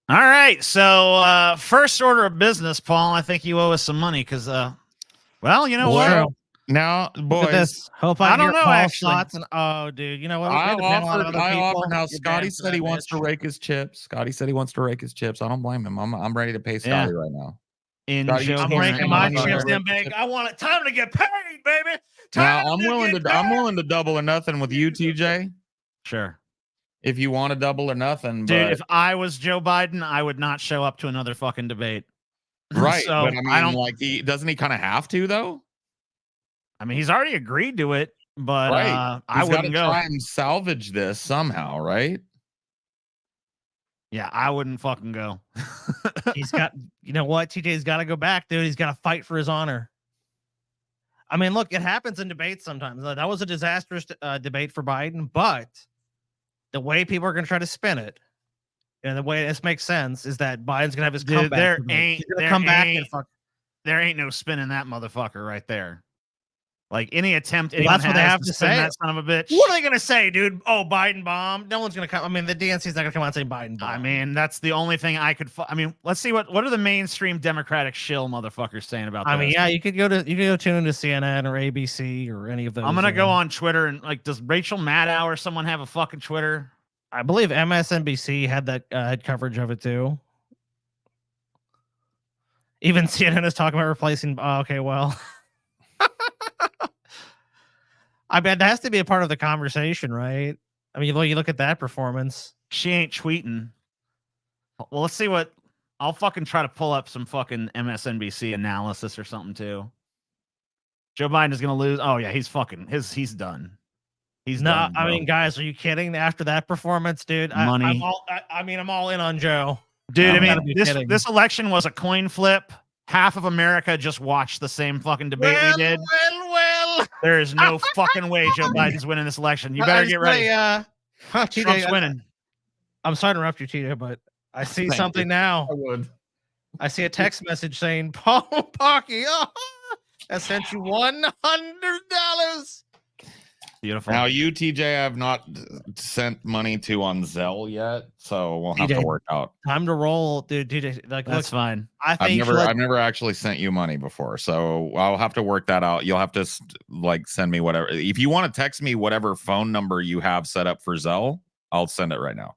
All right. So, first order of business, Paul. I think you owe us some money because, well, you know what? Now, Look at boys, this. Hope I I can don't get know, Paul's actually. thoughts. And oh, dude, you know what? We I had to ban a lot of offered. other I people. offered. Now, You're Scotty banned for said he that, wants to bitch. rake his chips. Scotty said he wants to rake his chips. I don't blame him. I'm ready to pay Scotty right now. I'm raking my chips in, big. I want it. Time to get paid, baby. Now, I'm willing to double or nothing with you, TJ. Sure. If you want a double or nothing, dude. But If I was Joe Biden, I would not show up to another fucking debate. right, So, but I mean, like, doesn't he kind of have to though? I mean, he's already agreed to it, but right. I wouldn't go. Try and salvage this somehow, right? Yeah, I wouldn't fucking go. He's got, you know what? TJ's got to go back, dude. He's got to fight for his honor. I mean, look, it happens in debates sometimes. That was a disastrous debate for Biden, but the way people are going to try to spin it, and the way this makes sense, is that Biden's going to have his comeback. There debate. ain't there ain't no spinning that motherfucker right there. Like any attempt, that's what they have to say. That son of a bitch. What are they going to say, dude? Oh, Biden bombed. No one's going to come. I mean, the DNC's not going to come out and say Biden bombed. I mean, that's the only thing I could. I mean, let's see what are the mainstream Democratic shill motherfuckers saying about. I this? mean, yeah, you could go tune into CNN or ABC or any of those. I'm gonna go on Twitter and like, does Rachel Maddow or someone have a fucking Twitter? I believe MSNBC had that had coverage of it too. Even CNN is talking about replacing. Okay, well. I bet that has to be a part of the conversation, right? I mean, you look at that performance. She ain't tweeting. Well, let's see what. I'll fucking try to pull up some fucking MSNBC analysis or something too. Joe Biden is gonna lose. Oh yeah, he's fucking he's done. He's done. I mean, guys, are you kidding? After that performance, dude, money. I'm all in on Joe, dude. I mean, this election was a coin flip. Half of America just watched the same fucking debate we did. Well. There is no fucking way Joe Biden's winning this election. You better get ready. Trump's winning. I'm sorry to interrupt you, TJ, but I see something now. I see a text message saying, Paul Pocky, I sent you $100. Beautiful. Now, you, TJ, have not sent money to on Zelle yet, so we'll have to work out. Time to roll, dude. TJ, like, that's fine. I've never actually sent you money before, so I'll have to work that out. You'll have to like send me whatever. If you want to text me whatever phone number you have set up for Zelle, I'll send it right now.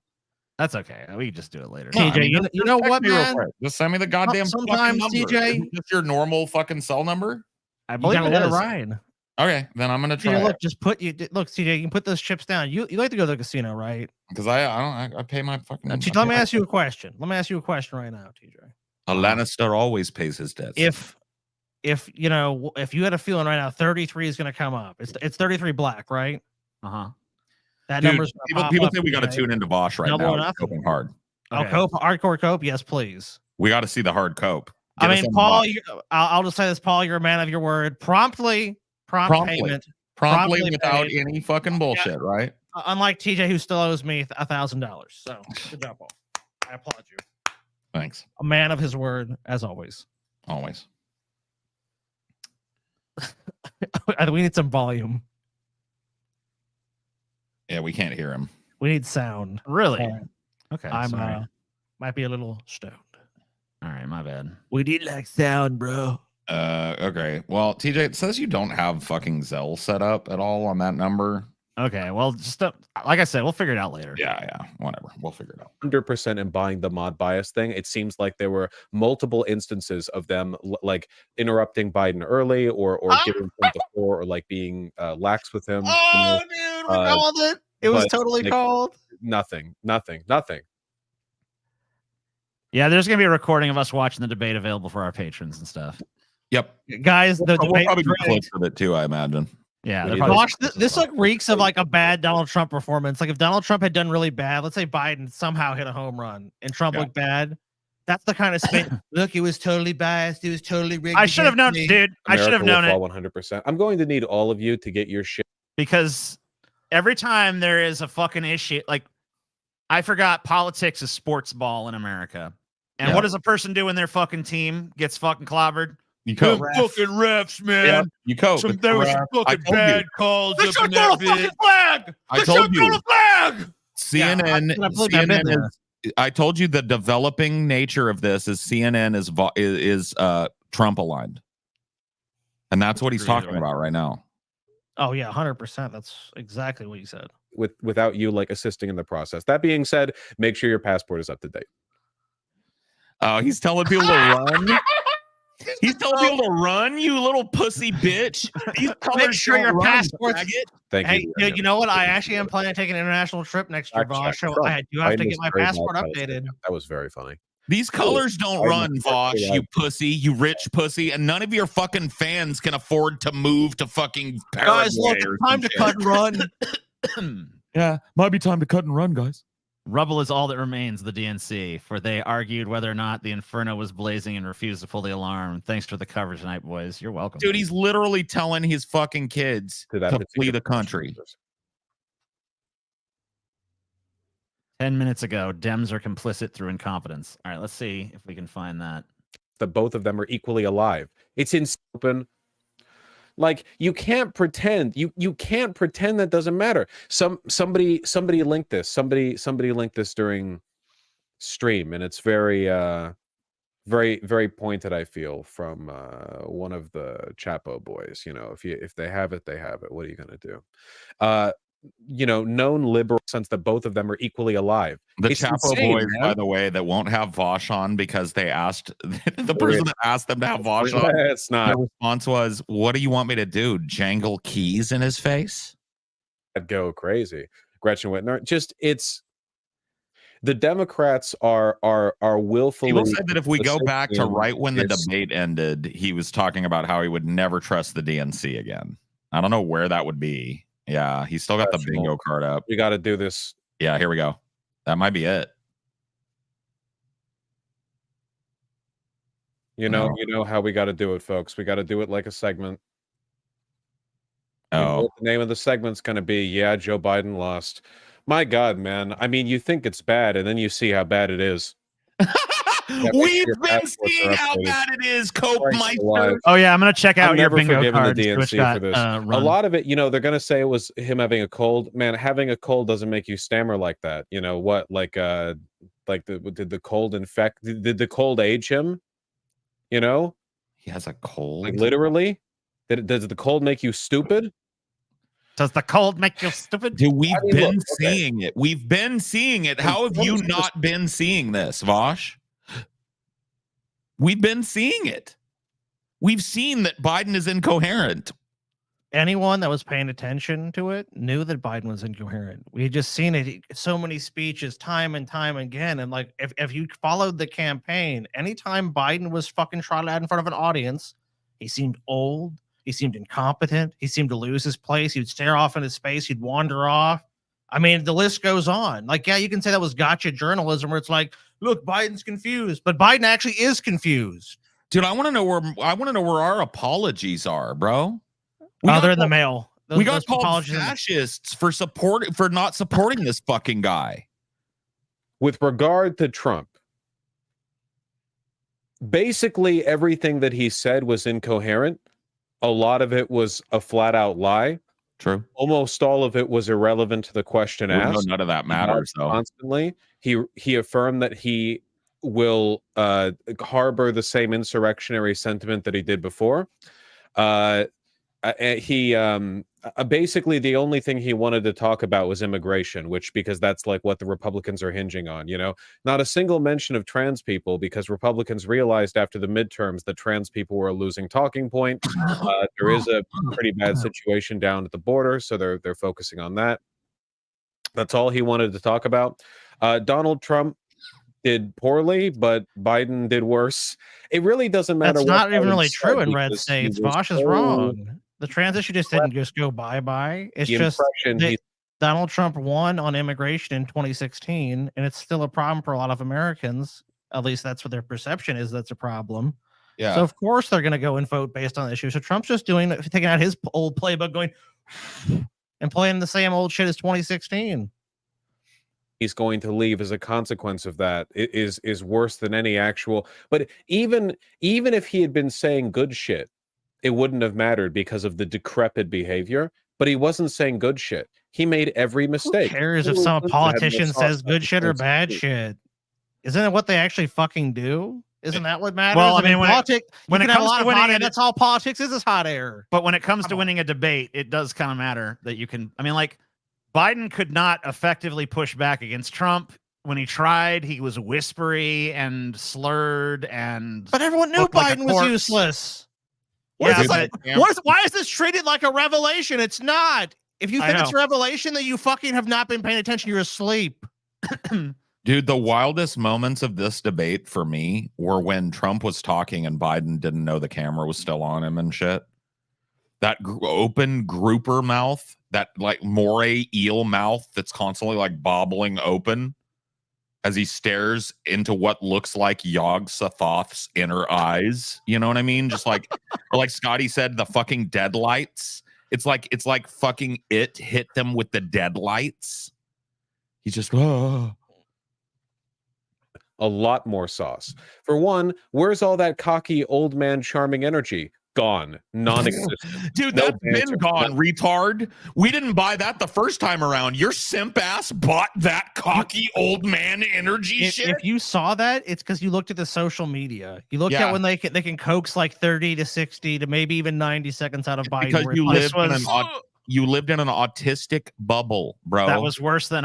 That's okay. We can just do it later. TJ, you know what, man? Just send me the goddamn sometimes, TJ. Just your normal fucking cell number. I believe it is. Ryan. Okay, then I'm gonna try. Look, CJ, you can put those chips down. You like to go to the casino, right? Because I pay my fucking. Let me ask you a question. Let me ask you a question right now, TJ. A Lannister always pays his debts. If you know, if you had a feeling right now, 33 is going to come up. It's 33 black, right? That number's people think we got to tune into Vosh right now. Coping hard. Okay. Oh, hardcore cope. Yes, please. We got to see the hard cope. I mean, Paul, I'll just say this, Paul. You're a man of your word. Promptly payment. Promptly without any fucking bullshit, right? Unlike TJ, who still owes me $1,000. So good job, Paul. I applaud you. Thanks. A man of his word, as always. Always. We need some volume. Yeah, we can't hear him. We need sound. Really? Okay. I'm might be a little stoned. All right, my bad. We need like sound, bro. Okay. Well, TJ, it says you don't have fucking Zelle set up at all on that number. Okay. Well, just like I said, we'll figure it out later. Yeah. Whatever. We'll figure it out. 100% embodying the mod bias thing. It seems like there were multiple instances of them like interrupting Biden early or giving him the floor or like being lax with him. Oh, dude, we called it. It was totally called. Nothing. Yeah, there's gonna be a recording of us watching the debate available for our patrons and stuff. Yep, guys, the debate we'll probably do clips of it too, I imagine. Yeah, watch this. Like reeks of like a bad Donald Trump performance. Like if Donald Trump had done really bad, let's say Biden somehow hit a home run and Trump looked bad. That's the kind of spin. Look, it was totally biased. It was totally rigged. I should have known, dude. I should have known it. 100%. I'm going to need all of you to get your shit because every time there is a fucking issue, like I forgot politics is sports ball in America. And what does a person do when their fucking team gets fucking clobbered? You cope. Fucking refs, man. Yeah, you cope. There was some fucking bad calls. They should throw a fucking flag. I told you. Throw a flag. CNN I told you the developing nature of this is CNN is Trump aligned, and that's what he's True, either talking way. about right now. Oh yeah, 100%. That's exactly what you said. Without you like assisting in the process. That being said, make sure your passport is up to date. He's telling people to run. He's telling people to run, you little pussy bitch. These colors sure don't your run, passport's- faggot. Thank Hey, you. you know what? I actually am planning on taking an international trip next year, Fact Vosh. check. So Trump. I do have to Biden get is my very passport volatile. updated. That was very funny. These colors don't Biden run, is Vosh, very you light. pussy, you rich pussy, and none of your fucking fans can afford to move to fucking Paraguay. Guys, look, or it's time some to shit. cut and run. Yeah, might be time to cut and run, guys. Rubble is all that remains, the DNC, for they argued whether or not the inferno was blazing and refused to pull the alarm. Thanks for the coverage tonight, boys. You're welcome. Dude, he's literally telling his fucking kids To that to flee particular the country. 10 minutes ago, Dems are complicit through incompetence. All right, let's see if we can find that. That both of them are equally alive. It's in open. Like you can't pretend. You can't pretend that doesn't matter. Somebody linked this. Somebody linked this during stream, and it's very very pointed, I feel, from one of the Chapo boys. You know, if they have it, they have it. What are you gonna do? You know, known liberal sense that both of them are equally alive. The It's Chapo insane, boys, man. by the way, that won't have Vosh on because they asked the person that asked them to have Vosh on. It's not. Their response was, "What do you want me to do? Jangle keys in his face?" I'd go crazy. Gretchen Whitmer. Just it's the Democrats are willfully. People said that if we go back to in right when the this- debate ended, he was talking about how he would never trust the DNC again. I don't know where that would be. Yeah, he's still got the Professional. bingo card up. We got to do this. Yeah, here we go. That might be it. You know how we got to do it, folks. We got to do it like a segment. You know Oh, what the name of the segment's going to be? Yeah, Joe Biden lost. My God, man. I mean, you think it's bad, and then you see how bad it is. make we've sure your been passports are seeing how updated. bad it is, Cope Christ alive. Meister. Oh, yeah, I'm going to check out I'm your never bingo forgiving cards. the which DNC got, for this. A run. lot of it, you know, they're going to say it was him having a cold. Man, having a cold doesn't make you stammer like that. You know what? Like did the cold infect? Did the cold age him? You know, He has a cold. like literally. Does the cold make you stupid? Does the cold make you stupid? Dude, we've I mean, been look, okay. seeing it. We've been seeing it. How have you not been seeing this, Vosh? We've been seeing it. We've seen that Biden is incoherent. Anyone that was paying attention to it knew that Biden was incoherent. We had just seen it so many speeches time and time again. And like if you followed the campaign, anytime Biden was fucking trotted out in front of an audience, he seemed old, he seemed incompetent, he seemed to lose his place, he'd stare off into space, he'd wander off. I mean, the list goes on. Like, yeah, you can say that was gotcha journalism where it's like, look, Biden's confused, but Biden actually is confused. Dude, I want to know where our apologies are, bro. They're in the mail. We got Those called apologies in the- fascists for not supporting this fucking guy. With regard to Trump, basically everything that he said was incoherent. A lot of it was a flat out lie. True. Almost all of it was irrelevant to the question asked. None of that matters, though. Constantly, he affirmed that he will harbor the same insurrectionary sentiment that he did before. He basically the only thing he wanted to talk about was immigration, because that's like what the Republicans are hinging on. You know, not a single mention of trans people, because Republicans realized after the midterms that trans people were a losing talking point. There is a pretty bad situation down at the border, so they're focusing on that. That's all he wanted to talk about. Donald Trump did poorly, but Biden did worse. It really doesn't matter. That's what not even Biden really said, true in red because he states. was Vosh is so- wrong. The transition just didn't just go bye-bye. It's The just impression that he- Donald Trump won on immigration in 2016, and it's still a problem for a lot of Americans. At least that's what their perception is. That's a problem. Yeah. So of course they're going to go and vote based on the issue. So Trump's just taking out his old playbook, going and playing the same old shit as 2016. he's going to leave as a consequence of that is worse than any actual. But even if he had been saying good shit, it wouldn't have mattered because of the decrepit behavior. But he wasn't saying good shit. He made every Who mistake. cares if Hillary some Clinton had more politician sauce says than good shit or bad 2016. shit? Isn't it what they actually fucking do? Isn't that what matters? Well, I mean, when politics, when you it can have a comes lot to of winning hot air. it- That's all politics is hot air. But when it comes Come to on. winning a debate, it does kind of matter that you can. I mean, like Biden could not effectively push back against Trump. When he tried, he was whispery and slurred, and But everyone knew looked like a Biden was corpse. useless. Yeah, What is but- this like? Why is this treated like a revelation? It's not. If you I think it's a know. revelation, then you fucking have not been paying attention. You're asleep. Dude, the wildest moments of this debate for me were when Trump was talking and Biden didn't know the camera was still on him and shit. That open grouper mouth, that like moray eel mouth that's constantly like bobbling open as he stares into what looks like Yog Sothoth's inner eyes. You know what I mean? Just like, or like Scotty said, the fucking deadlights. It's like fucking it hit them with the deadlights. He's just, oh. A lot more sauce. For one, where's all that cocky old man charming energy? Gone. Non-existent. Dude, No that's banter. been gone, retard. We didn't buy that the first time around. Your simp ass bought that cocky old man energy shit. If you saw that, it's because you looked at the social media. You looked Yeah. at when they can coax like 30 to 60 to maybe even 90 seconds out of Biden. Because where you it's like, lived in an autistic bubble, bro. That was worse than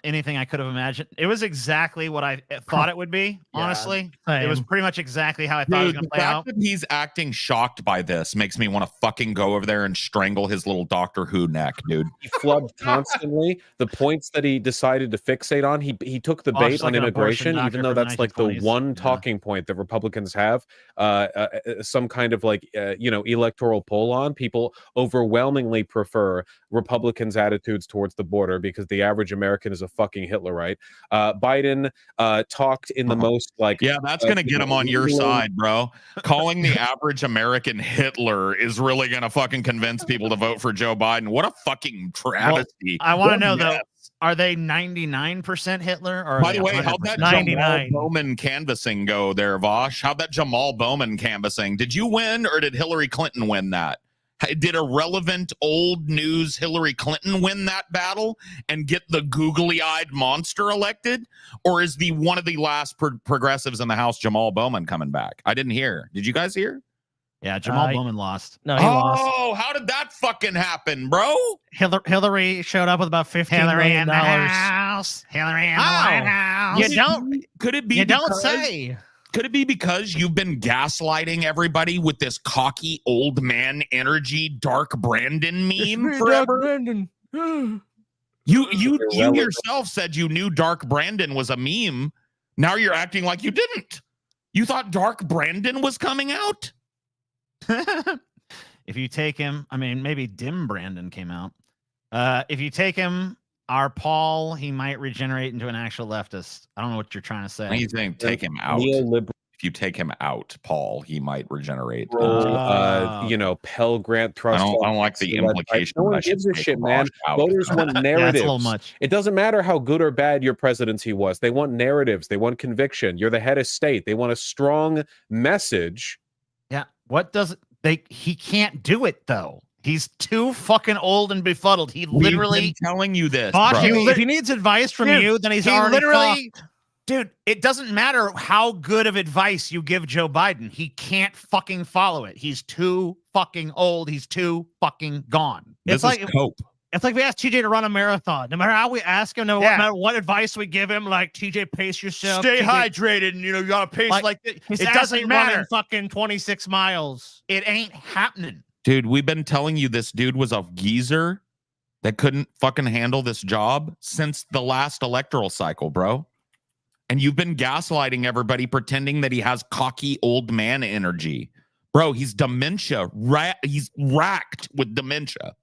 anything I could have imagined. It was exactly what I thought it would be. Yeah, Honestly, it was same. pretty much exactly how I thought it was Dude, going the to play fact out. that he's acting shocked by this makes me want to fucking go over there and strangle his little Doctor Who neck, dude. He flubbed constantly. The points that he decided to fixate on, he took the Oh, bait just on like an abortion immigration, doctor even though from the that's like the 1920s. one Yeah. talking point that Republicans have. Some kind of like electoral poll on. People overwhelmingly prefer Republicans' attitudes towards the border because the average American is a fucking Hitlerite. Biden talked in the most like Yeah, that's gonna get him on your liberal- side, bro. Calling the average American Hitler is really gonna fucking convince people to vote for Joe Biden. What a fucking travesty. I want to What know a though, mess. are they 99% Hitler? Or are By they the way, how'd that 100%? Jamal 99. Bowman canvassing go there, Vosh? How'd that Jamal Bowman canvassing? Did you win or did Hillary Clinton win that? Did irrelevant old news Hillary Clinton win that battle and get the googly-eyed monster elected? Or is the one of the last progressives in the House, Jamal Bowman, coming back? I didn't hear. Did you guys hear? Yeah, Jamal Uh, Bowman lost. No, he lost. Oh, how did that fucking happen, bro? Hillary showed up with about $15 Hillary million. in the house. Hillary in the How? White House. You don't. Could it be You don't because- say. Could it be because you've been gaslighting everybody with this cocky old man energy Dark Brandon meme forever? You Irrelevant. yourself said you knew Dark Brandon was a meme. Now you're acting like you didn't. You thought Dark Brandon was coming out? If you take him, I mean, maybe Dim Brandon came out. If you take him, our Paul, he might regenerate into an actual leftist. I don't know what you're trying to What do say. you think? Take him out. neoliberal, If you take him out, Paul, he might regenerate. Pell Grant I trust. don't like the fund, implication. No that I one should gives a take shit, man. Vosh out. Voters want Yeah, it's a narratives. little much. It doesn't matter how good or bad your presidency was. They want narratives. They want conviction. You're the head of state. They want a strong message. Yeah. What does he can't do it though. He's too fucking old and befuddled. He We've literally been telling you this, Bosh, bro. if he needs advice from Dude, you, then he's he already literally fucked. dude, it doesn't matter how good of advice you give Joe Biden. He can't fucking follow it. He's too fucking old. He's too fucking gone. This It's is like- cope. It's like we asked TJ to run a marathon. No matter how we ask him, no Yeah. matter what advice we give him, like TJ, pace yourself. Stay TJ, hydrated and you gotta pace Like, like this. his It ass doesn't ain't matter. running fucking 26 miles. It ain't happening. Dude, we've been telling you this dude was a geezer that couldn't fucking handle this job since the last electoral cycle, bro. And you've been gaslighting everybody, pretending that he has cocky old man energy. Bro, he's dementia. He's racked with dementia.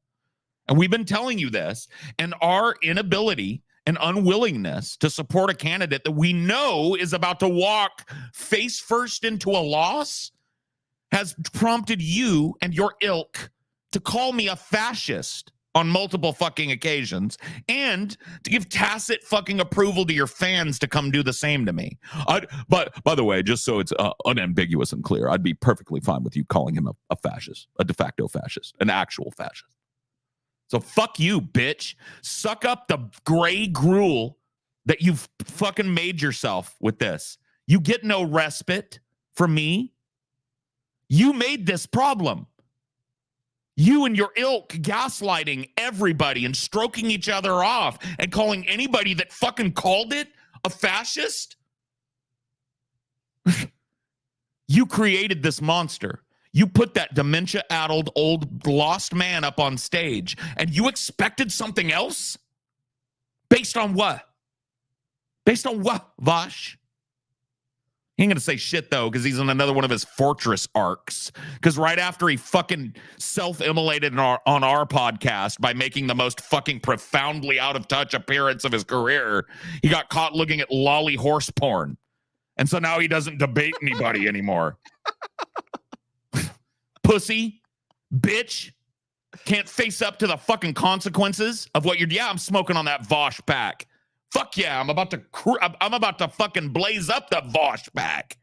And we've been telling you this. And our inability and unwillingness to support a candidate that we know is about to walk face first into a loss has prompted you and your ilk to call me a fascist on multiple fucking occasions and to give tacit fucking approval to your fans to come do the same to me. But by the way, just so it's unambiguous and clear, I'd be perfectly fine with you calling him a fascist, a de facto fascist, an actual fascist. So fuck you, bitch. Suck up the gray gruel that you've fucking made yourself with this. You get no respite from me. You made this problem. You and your ilk gaslighting everybody and stroking each other off and calling anybody that fucking called it a fascist. You created this monster. You put that dementia-addled, old, lost man up on stage, and you expected something else? Based on what? Based on what, Vosh? He ain't gonna say shit, though, because he's in another one of his fortress arcs. Because right after he fucking self-immolated on our podcast by making the most fucking profoundly out-of-touch appearance of his career, he got caught looking at lolly horse porn. And so now he doesn't debate anybody anymore. Pussy, bitch, can't face up to the fucking consequences of what you're. Yeah, I'm smoking on that Vosh pack. Fuck yeah, I'm about to fucking blaze up the Vosh pack.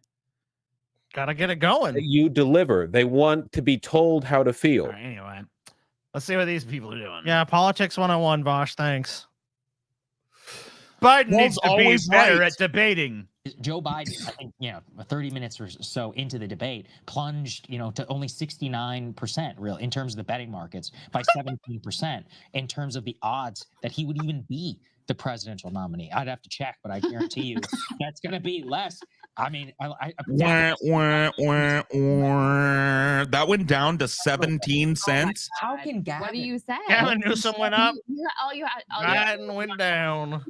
Gotta get it going. You deliver. They want to be told how to feel. All right, anyway, let's see what these people are doing. Yeah, politics 101, Vosh. Thanks. Biden Paul's needs to be always better right. at debating. Joe Biden, I think, 30 minutes or so into the debate, plunged, to only 69% real in terms of the betting markets, by 17% in terms of the odds that he would even be the presidential nominee. I'd have to check, but I guarantee you that's going to be less. I mean, That went down to 17 cents. How can Gavin? What do you say? Gavin Newsom went up. Biden went down.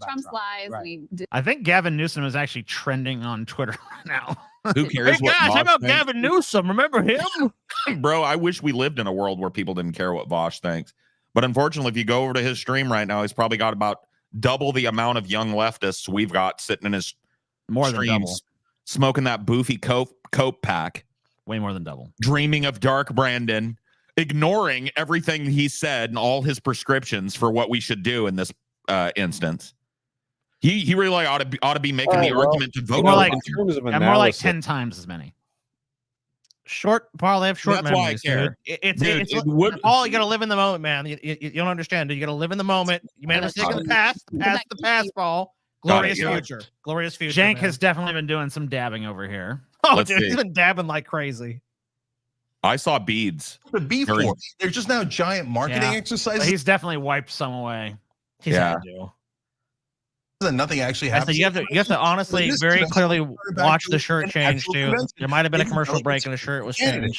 Trump's lies. Right. I think Gavin Newsom is actually trending on Twitter right now. Who cares Hey what guys, how Vosh about thinks? Gavin Newsom? Remember him? Bro, I wish we lived in a world where people didn't care what Vosh thinks. But unfortunately, if you go over to his stream right now, he's probably got about double the amount of young leftists we've got sitting in his More than double. streams, smoking that boofy cope pack, Way more than double. dreaming of Dark Brandon, ignoring everything he said and all his prescriptions for what we should do in this instance. He really ought to be making the argument to vote. More no like- on here. In terms of And more like analysis, 10 times as many. Paul, they have short That's why I memories, care. dude. It's Dude, would- Paul, you gotta live in the moment, man. You don't understand, dude. You gotta live in the moment. You made a mistake in the past. Past the past, Paul. Glorious Got it. future. Glorious future. Jank man. has definitely been doing some dabbing over here. Oh, Let's dude, see. he's been dabbing like crazy. I saw beads. to be Very- for. There's just now giant marketing Yeah. exercises But he's definitely wiped some away. He's Yeah. had to. and nothing actually I happens. said you have to honestly This very convention clearly started back watch to the shirt an change actual too. convention. There might have been a Didn't commercial know break it's and the shirt was candidate.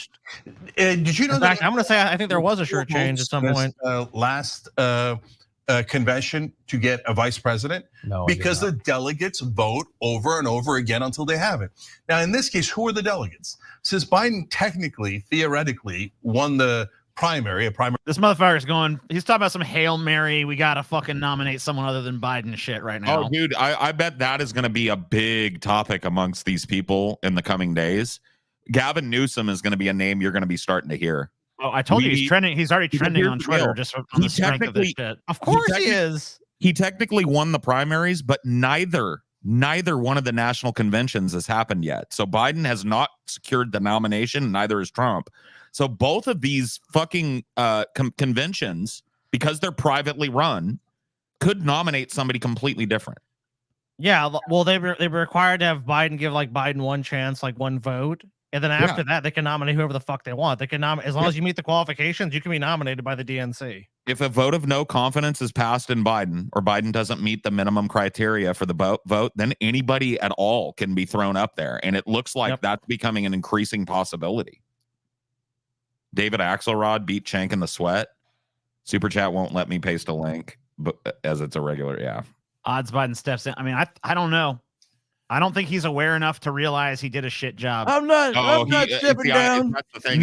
changed. Did you know In that? fact, I'm going to say I think there was a shirt change at some point. Last convention to get a vice president No, because the delegates vote over and over again until they have it. Now, in this case, who are the delegates? Since Biden technically, theoretically, won the primary, This motherfucker's going, he's talking about some Hail Mary. We got to fucking nominate someone other than Biden shit right now. Oh, dude, I bet that is going to be a big topic amongst these people in the coming days. Gavin Newsom is going to be a name you're going to be starting to hear. Oh, I told you he's trending. He's already Because trending here's on the Twitter deal. just on He the strength of this technically- shit. Of course he technically- is. He technically won the primaries, but neither one of the national conventions has happened yet. So Biden has not secured the nomination, neither has Trump. So both of these fucking conventions, because they're privately run, could nominate somebody completely different. Yeah, well, they were required to have Biden give like Biden one chance, like one vote, and then after that they can nominate whoever the fuck they want. They can nominate as long as you meet the qualifications. You can be nominated by the DNC. If a vote of no confidence is passed in Biden, or Biden doesn't meet the minimum criteria for the vote, then anybody at all can be thrown up there, and it looks like that's becoming an increasing possibility. David Axelrod beat Cenk in the sweat. Super chat won't let me paste a link, but as it's a regular, Odds Biden steps in. I mean, I don't know. I don't think he's aware enough to realize he did a shit job. I'm not stepping down. That's the thing,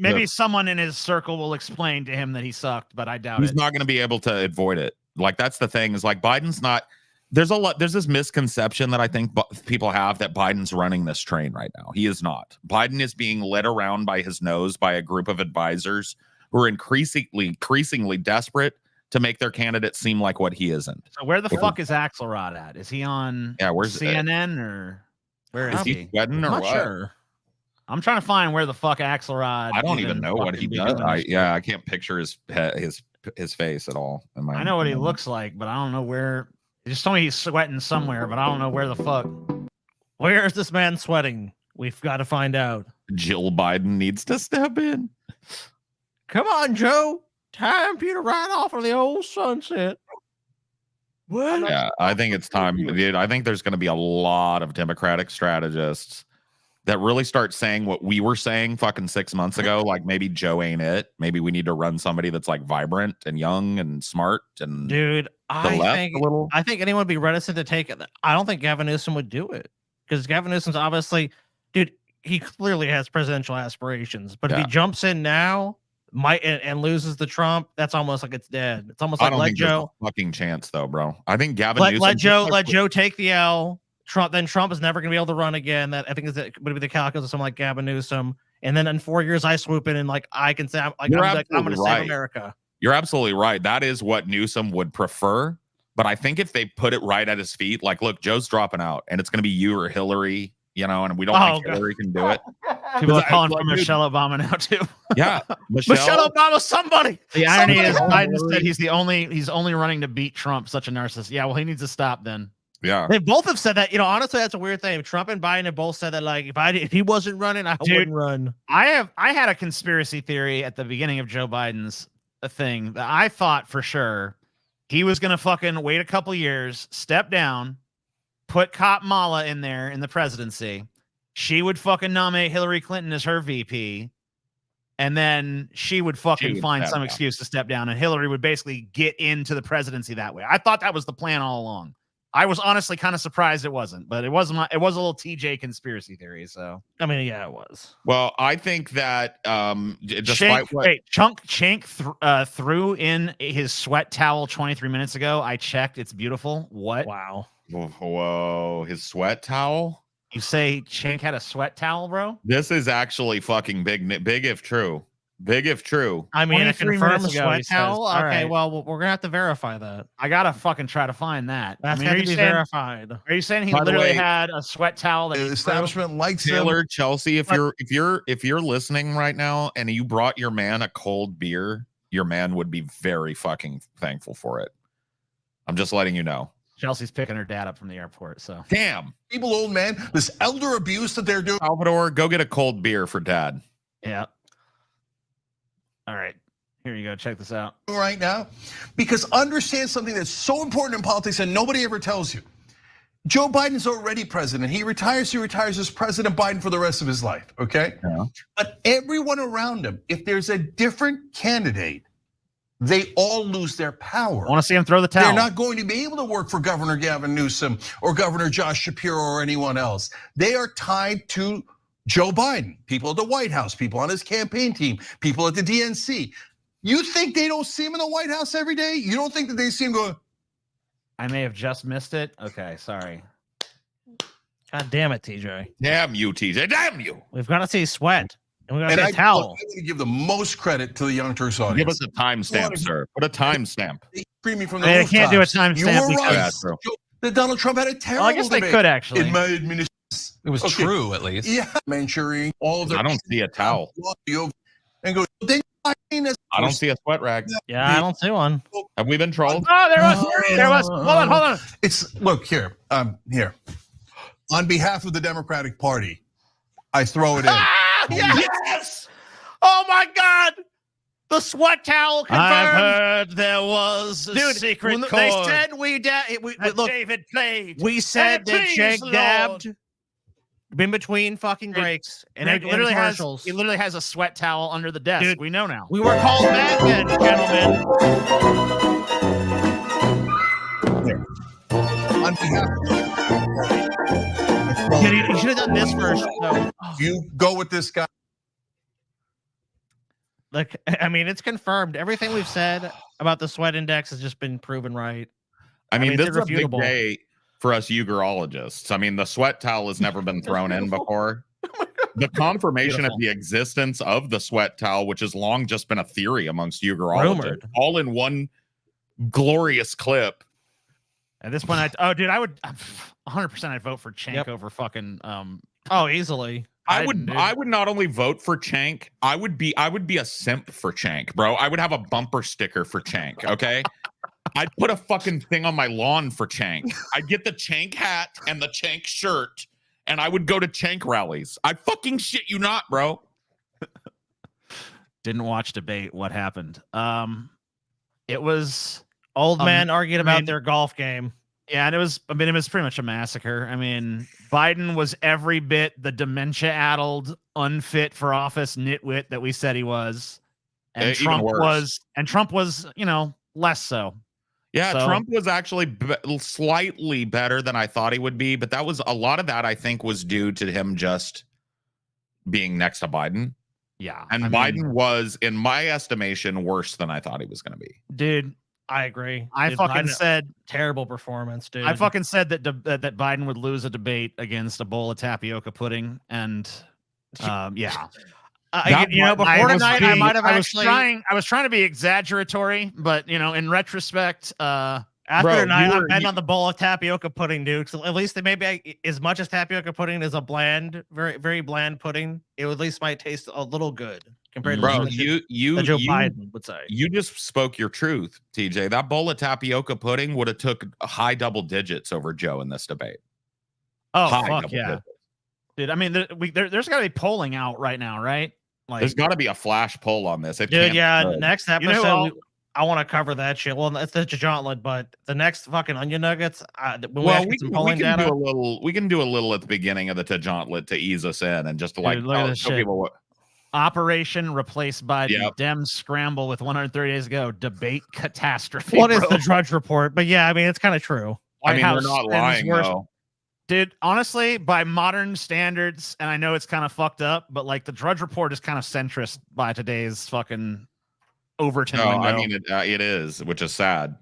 Maybe someone in his circle will explain to him that he sucked, but I doubt he's it. not going to be able to avoid it. Like, that's the thing, is like Biden's not. There's this misconception that I think people have that Biden's running this train right now. He is not. Biden is being led around by his nose by a group of advisors who are increasingly desperate to make their candidate seem like what he isn't. So where the fuck is Axelrod at? Is he on Where's CNN or where is is he he? sweating or I'm not what? sure. I'm trying to find where the fuck Axelrod. I don't even know what fucking he be does. doing this shit. I can't picture his face at all. I know what he looks like, but I don't know where He just told me he's sweating somewhere, but I don't know where the fuck. Where is this man sweating? We've got to find out. Jill Biden needs to step in. Come on, Joe. Time for you to ride off on the old sunset. What? Yeah, I think it's time, dude. I think there's going to be a lot of Democratic strategists that really start saying what we were saying fucking 6 months ago. Like, maybe Joe ain't it. Maybe we need to run somebody that's like vibrant and young and smart and Dude, I left think a little. I think anyone would be reticent to take it. I don't think Gavin Newsom would do it because Gavin Newsom's obviously, dude, he clearly has presidential aspirations. But if he jumps in now, and loses the Trump, that's almost like it's dead. It's almost like I don't let think there's Joe a fucking chance though, bro. I think Gavin Newsom let Joe take the L. Trump is never going to be able to run again. That I think is would be the calculus of someone like Gavin Newsom. And then in 4 years, I swoop in and like I can say I'm going to save America. You're absolutely right. That is what Newsom would prefer. But I think if they put it right at his feet, like, look, Joe's dropping out, and it's going to be you or Hillary, you know, and we don't think Hillary can do it. People are calling for Michelle Obama now too. Yeah, Michelle Obama, somebody. The irony is Biden said he's only running to beat Trump. Such a narcissist. Yeah, well, he needs to stop then. Yeah, they both have said that. You know, honestly, that's a weird thing. Trump and Biden have both said that. Like, if he wasn't running, I wouldn't run. I had a conspiracy theory at the beginning of Joe Biden's thing that I thought for sure he was gonna fucking wait a couple years, step down, put Kamala in there in the presidency. She would fucking nominate Hillary Clinton as her VP. And then she would fucking find some excuse to step down, and Hillary would basically get into the presidency that way. I thought that was the plan all along. I was honestly kind of surprised it wasn't, but it wasn't. It was a little TJ conspiracy theory. So I mean, yeah, it was. Well, I think that Chunk threw in his sweat towel 23 minutes ago. I checked; it's beautiful. What? Wow. Whoa, his sweat towel. You say Chink had a sweat towel, bro? This is actually fucking big if true. Big if true. I mean, a confirmed sweat towel. Okay, right. Well, we're gonna have to verify that. I gotta fucking try to find that. That's got to be verified. Are you saying he literally had a sweat towel? The establishment likes Taylor, Chelsea. If you're listening right now and you brought your man a cold beer, your man would be very fucking thankful for it. I'm just letting you know. Chelsea's picking her dad up from the airport. So damn, people, old man, this elder abuse that they're doing. Salvador, go get a cold beer for dad. Yeah. All right, here you go. Check this out right now, because understand something that's so important in politics and nobody ever tells you. Joe Biden's already president. He retires as President Biden for the rest of his life. Okay, but everyone around him, if there's a different candidate, they all lose their power. I want to see him throw the towel. They're not going to be able to work for Governor Gavin Newsom or Governor Josh Shapiro or anyone else. They are tied to Joe Biden, people at the White House, people on his campaign team, people at the DNC. You think they don't see him in the White House every day? You don't think that they see him going? I may have just missed it. Okay, sorry. God damn it, TJ. Damn you, TJ. Damn you. We've got to see sweat. And we got to see a towel. I'm going to give the most credit to the Young Turks audience. Give us a timestamp, sir. Put a timestamp. They can't do a timestamp. You were right. That Donald Trump had a terrible I guess they could actually. In my administration. It was true, at least. Yeah, Manchurian, all of the. I don't see a towel. And go. I don't see a sweat rag. Yeah, I don't see one. Have we been trolled? Oh, there was. There was. Hold on. It's look here. Here. On behalf of the Democratic Party, I throw it in. Yes! Oh my God! The sweat towel confirmed. I heard there was a secret chord. They said look, David played. We said that Jake dabbed in between fucking breaks and literally commercials. He literally has a sweat towel under the desk. Dude, we know now. We were called madmen, gentlemen. On behalf of you should have done this first. No. You go with this guy. Like, I mean, it's confirmed. Everything we've said about the sweat index has just been proven right. I mean this is a big day for us Ugarologists. I mean, the sweat towel has never been thrown in before. The confirmation of the existence of the sweat towel, which has long just been a theory amongst Ugarologists, all in one glorious clip. At this point, I would 100%. I'd vote for Cenk over fucking. Oh, easily. I would not only vote for Cenk, I would be a simp for Cenk, bro. I would have a bumper sticker for Cenk, okay? I'd put a fucking thing on my lawn for Chank. I'd get the Chank hat and the Chank shirt, and I would go to Chank rallies. I fucking shit you not, bro. Didn't watch debate. What happened? It was Old man arguing about their golf game. Yeah, and it was pretty much a massacre. I mean, Biden was every bit the dementia-addled, unfit for office nitwit that we said he was. And Trump was, less so. Yeah, so, Trump was actually slightly better than I thought he would be, but that was a lot of that I think was due to him just being next to Biden. Yeah. And Biden was, in my estimation, worse than I thought he was going to be. Dude, I agree. I fucking said terrible performance, dude. I fucking said that that Biden would lose a debate against a bowl of tapioca pudding, and yeah. Before tonight, I might have actually. I was trying to be exaggeratory, but in retrospect, after tonight, I'm betting on the bowl of tapioca pudding, dude. So at least maybe as much as tapioca pudding is a bland, very very bland pudding, it at least might taste a little good compared to Joe Biden would say. You just spoke your truth, TJ. That bowl of tapioca pudding would have took high double digits over Joe in this debate. Oh fuck yeah, digits. Dude! I mean, there's got to be polling out right now, right? Like, there's got to be a flash poll on this. Next episode. I want to cover that shit. Well, it's the Jauntlet, but the next fucking onion nuggets. We can do a little at the beginning of the Jauntlet to ease us in and just to show people what. Operation Replace Biden. Yep. Dems scramble with 130 days ago. Debate catastrophe. What is the Drudge Report? But yeah, I mean it's kind of true. White House they're not lying though. Dude, honestly, by modern standards, and I know it's kind of fucked up, but like the Drudge Report is kind of centrist by today's fucking Overton window. I mean it is, which is sad.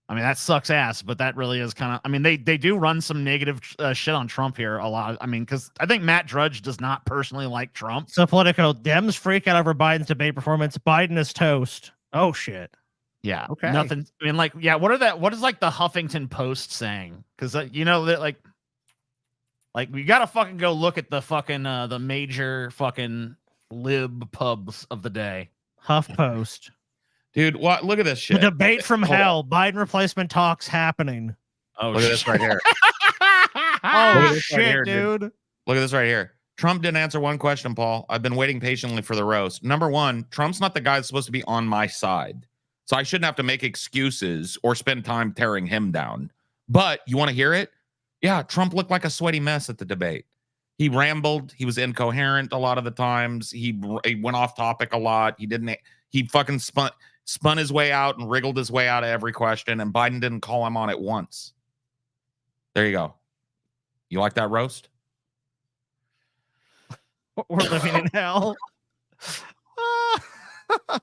I mean that sucks ass, but that really is kind of. I mean they do run some negative shit on Trump here a lot. I mean because I think Matt Drudge does not personally like Trump. So Politico, Dems freak out over Biden's debate performance. Biden is toast. Oh shit. Yeah. Okay. Nothing. I mean like yeah. What is like the Huffington Post saying? Because that like we gotta fucking go look at the fucking the major fucking lib pubs of the day. HuffPost. Dude, what? Look at this shit. The debate from hell. Biden replacement talks happening. Oh, look at this right here. Shit, right here, dude. Look at this right here. Trump didn't answer one question, Paul. I've been waiting patiently for the roast. Number one, Trump's not the guy that's supposed to be on my side. So I shouldn't have to make excuses or spend time tearing him down. But you want to hear it? Yeah, Trump looked like a sweaty mess at the debate. He rambled. He was incoherent a lot of the times. He went off topic a lot. He fucking spun his way out and wriggled his way out of every question, and Biden didn't call him on it once. There you go. You like that roast? We're living in hell.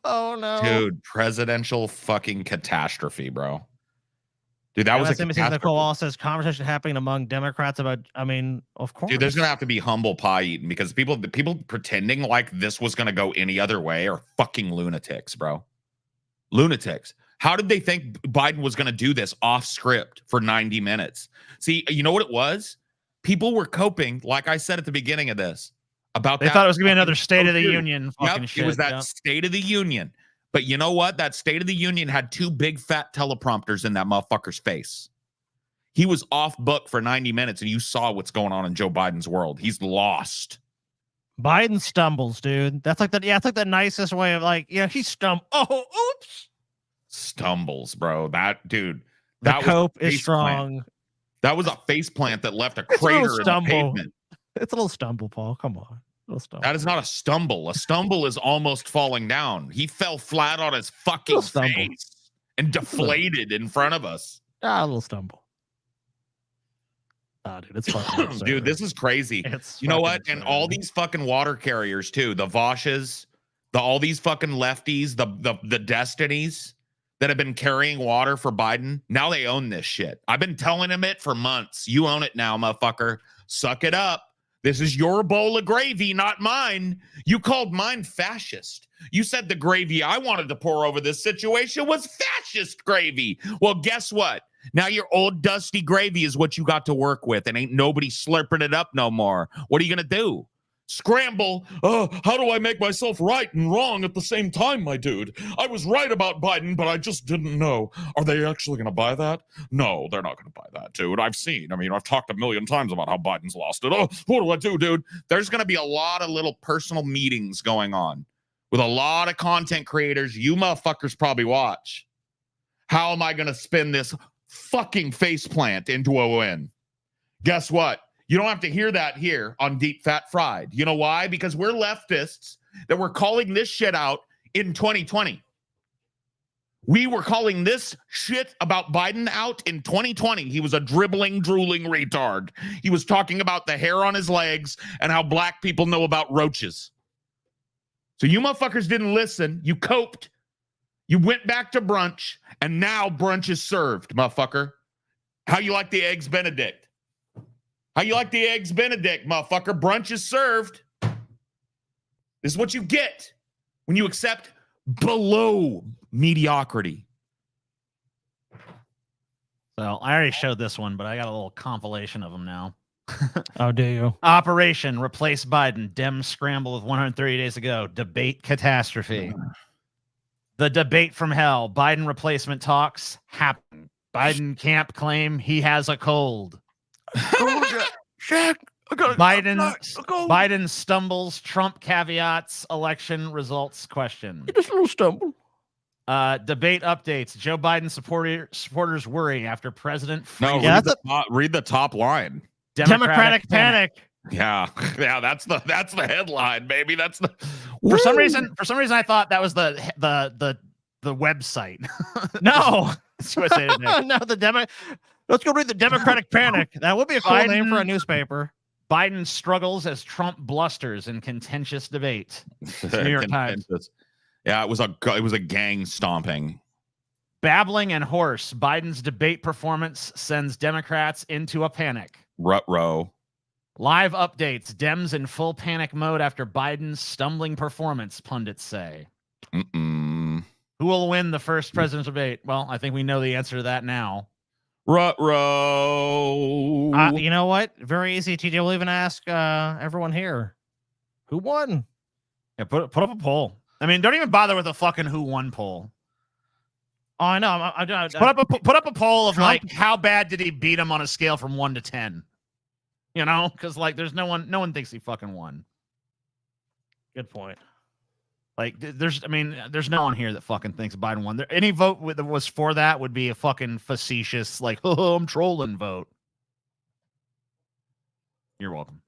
Oh no, dude! Presidential fucking catastrophe, bro. Dude, that was a catastrophe. Nicole also says conversation happening among Democrats about. I mean, of course, dude. There's gonna have to be humble pie eaten because people pretending like this was gonna go any other way are fucking lunatics, bro. Lunatics. How did they think Biden was gonna do this off script for 90 minutes? See, you know what it was? People were coping, like I said at the beginning of this, about they thought it was gonna be another State of the Union fucking shit. It was that State of the Union. But you know what? That State of the Union had two big fat teleprompters in that motherfucker's face. He was off book for 90 minutes, and you saw what's going on in Joe Biden's world. He's lost. Biden stumbles, dude. That's like it's like the nicest way of he stumbled. Oh, oops. Stumbles, bro. That dude. That cope is strong. Plant. That was a face plant that left a crater in the pavement. It's a little stumble, Paul. Come on. That is not a stumble. A stumble is almost falling down. He fell flat on his fucking face and deflated in front of us. A little stumble. Dude, it's fucking absurd. Dude, this is crazy. You know what? Absurd. And all these fucking water carriers too, the Voshes, all these fucking lefties, the Destinies that have been carrying water for Biden. Now they own this shit. I've been telling him it for months. You own it now, motherfucker. Suck it up. This is your bowl of gravy, not mine. You called mine fascist. You said the gravy I wanted to pour over this situation was fascist gravy. Well, guess what? Now your old dusty gravy is what you got to work with, and ain't nobody slurping it up no more. What are you going to do? Scramble. How do I make myself right and wrong at the same time, my dude? I was right about Biden, but I just didn't know. Are they actually going to buy that? No, they're not going to buy that, dude. I've talked a million times about how Biden's lost it. Oh, what do I do, dude? There's going to be a lot of little personal meetings going on with a lot of content creators you motherfuckers probably watch. How am I going to spin this fucking faceplant into a win? Guess what? You don't have to hear that here on Deep Fat Fried. You know why? Because we're leftists that were calling this shit out in 2020. We were calling this shit about Biden out in 2020. He was a dribbling, drooling retard. He was talking about the hair on his legs and how black people know about roaches. So you motherfuckers didn't listen. You coped. You went back to brunch, and now brunch is served, motherfucker. How you like the Eggs Benedict? How you like the Eggs Benedict, motherfucker? Brunch is served. This is what you get when you accept below mediocrity. So I already showed this one, but I got a little compilation of them now. Oh, do you? Operation Replace Biden. Dems scramble with 130 days ago. Debate catastrophe. The debate from hell. Biden replacement talks happen. Biden camp claim he has a cold. Biden stumbles. Trump caveats. Election results question. Just a little stumble. Debate updates. Joe Biden supporters worry after president. No, read the top line. Democratic panic. Yeah, that's the headline, baby. That's the For some reason, I thought that was the website. No, That's what I said today. no, let's go read the Democratic panic. That would be a cool name for a newspaper. Biden struggles as Trump blusters in contentious debate. New York Times. Yeah, it was a gang stomping. Babbling and hoarse. Biden's debate performance sends Democrats into a panic. Rut-row. Live updates. Dems in full panic mode after Biden's stumbling performance, pundits say. Mm-mm. Who will win the first presidential debate? Well, I think we know the answer to that now. Rut-row. You know what? Very easy. TJ will even ask everyone here. Who won? Yeah, put up a poll. I mean, don't even bother with a fucking who won poll. Oh, I know. I Put up a poll of Trump? like how bad did he beat him on a scale from 1 to 10? You know, because like there's no one thinks he fucking won. Good point. Like there's no one here that fucking thinks Biden won. Any vote that was for that would be a fucking facetious like, oh, I'm trolling vote. You're welcome.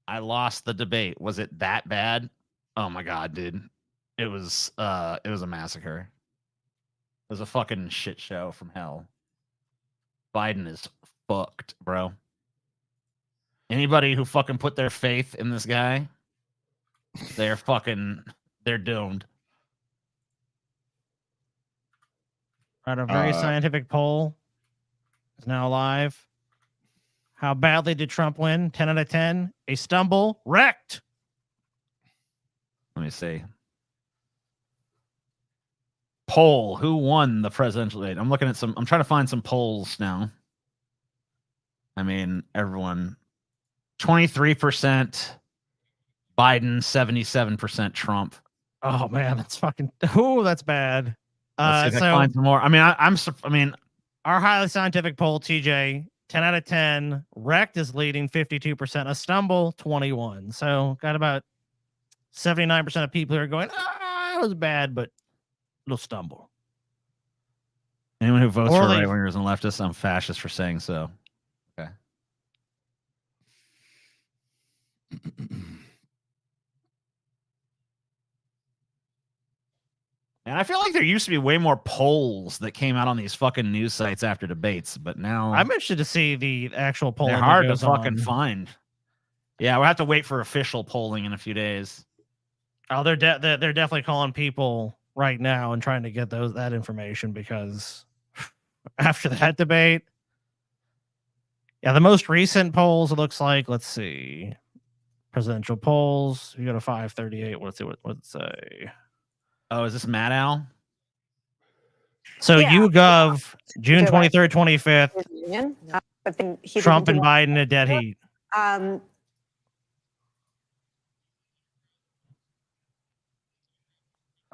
I lost the debate. Was it that bad? Oh my god, dude. It was a massacre. It was a fucking shit show from hell. Biden is fucked, bro. Anybody who fucking put their faith in this guy, they're doomed. Right, a very scientific poll is now live. How badly did Trump win? 10 out of 10. A stumble. Wrecked. Let me see. Poll. Who won the presidential debate? I'm trying to find some polls now. I mean, everyone. 23% Biden, 77% Trump. Oh man, that's fucking. Oh, that's bad. Let's see if I can find some more. I mean, our highly scientific poll, TJ, 10 out of 10. Wrecked is leading 52%. A stumble, 21. So got about 79% of people who are going, it was bad, but it'll stumble. Anyone who votes for right wingers and leftists, I'm fascist for saying so. Okay. And I feel like there used to be way more polls that came out on these fucking news sites after debates, but now I'm interested to see the actual poll. They're hard to fucking find. Yeah, we'll have to wait for official polling in a few days. Oh, they're definitely calling people right now and trying to get that information because after that debate, yeah, the most recent polls, it looks like, let's see, presidential polls. You go to 538. Let's see what it say. Oh, is this Matt Al? So YouGov, June 23rd, 25th, Union. But then he Trump didn't and do Biden at dead heat. Um,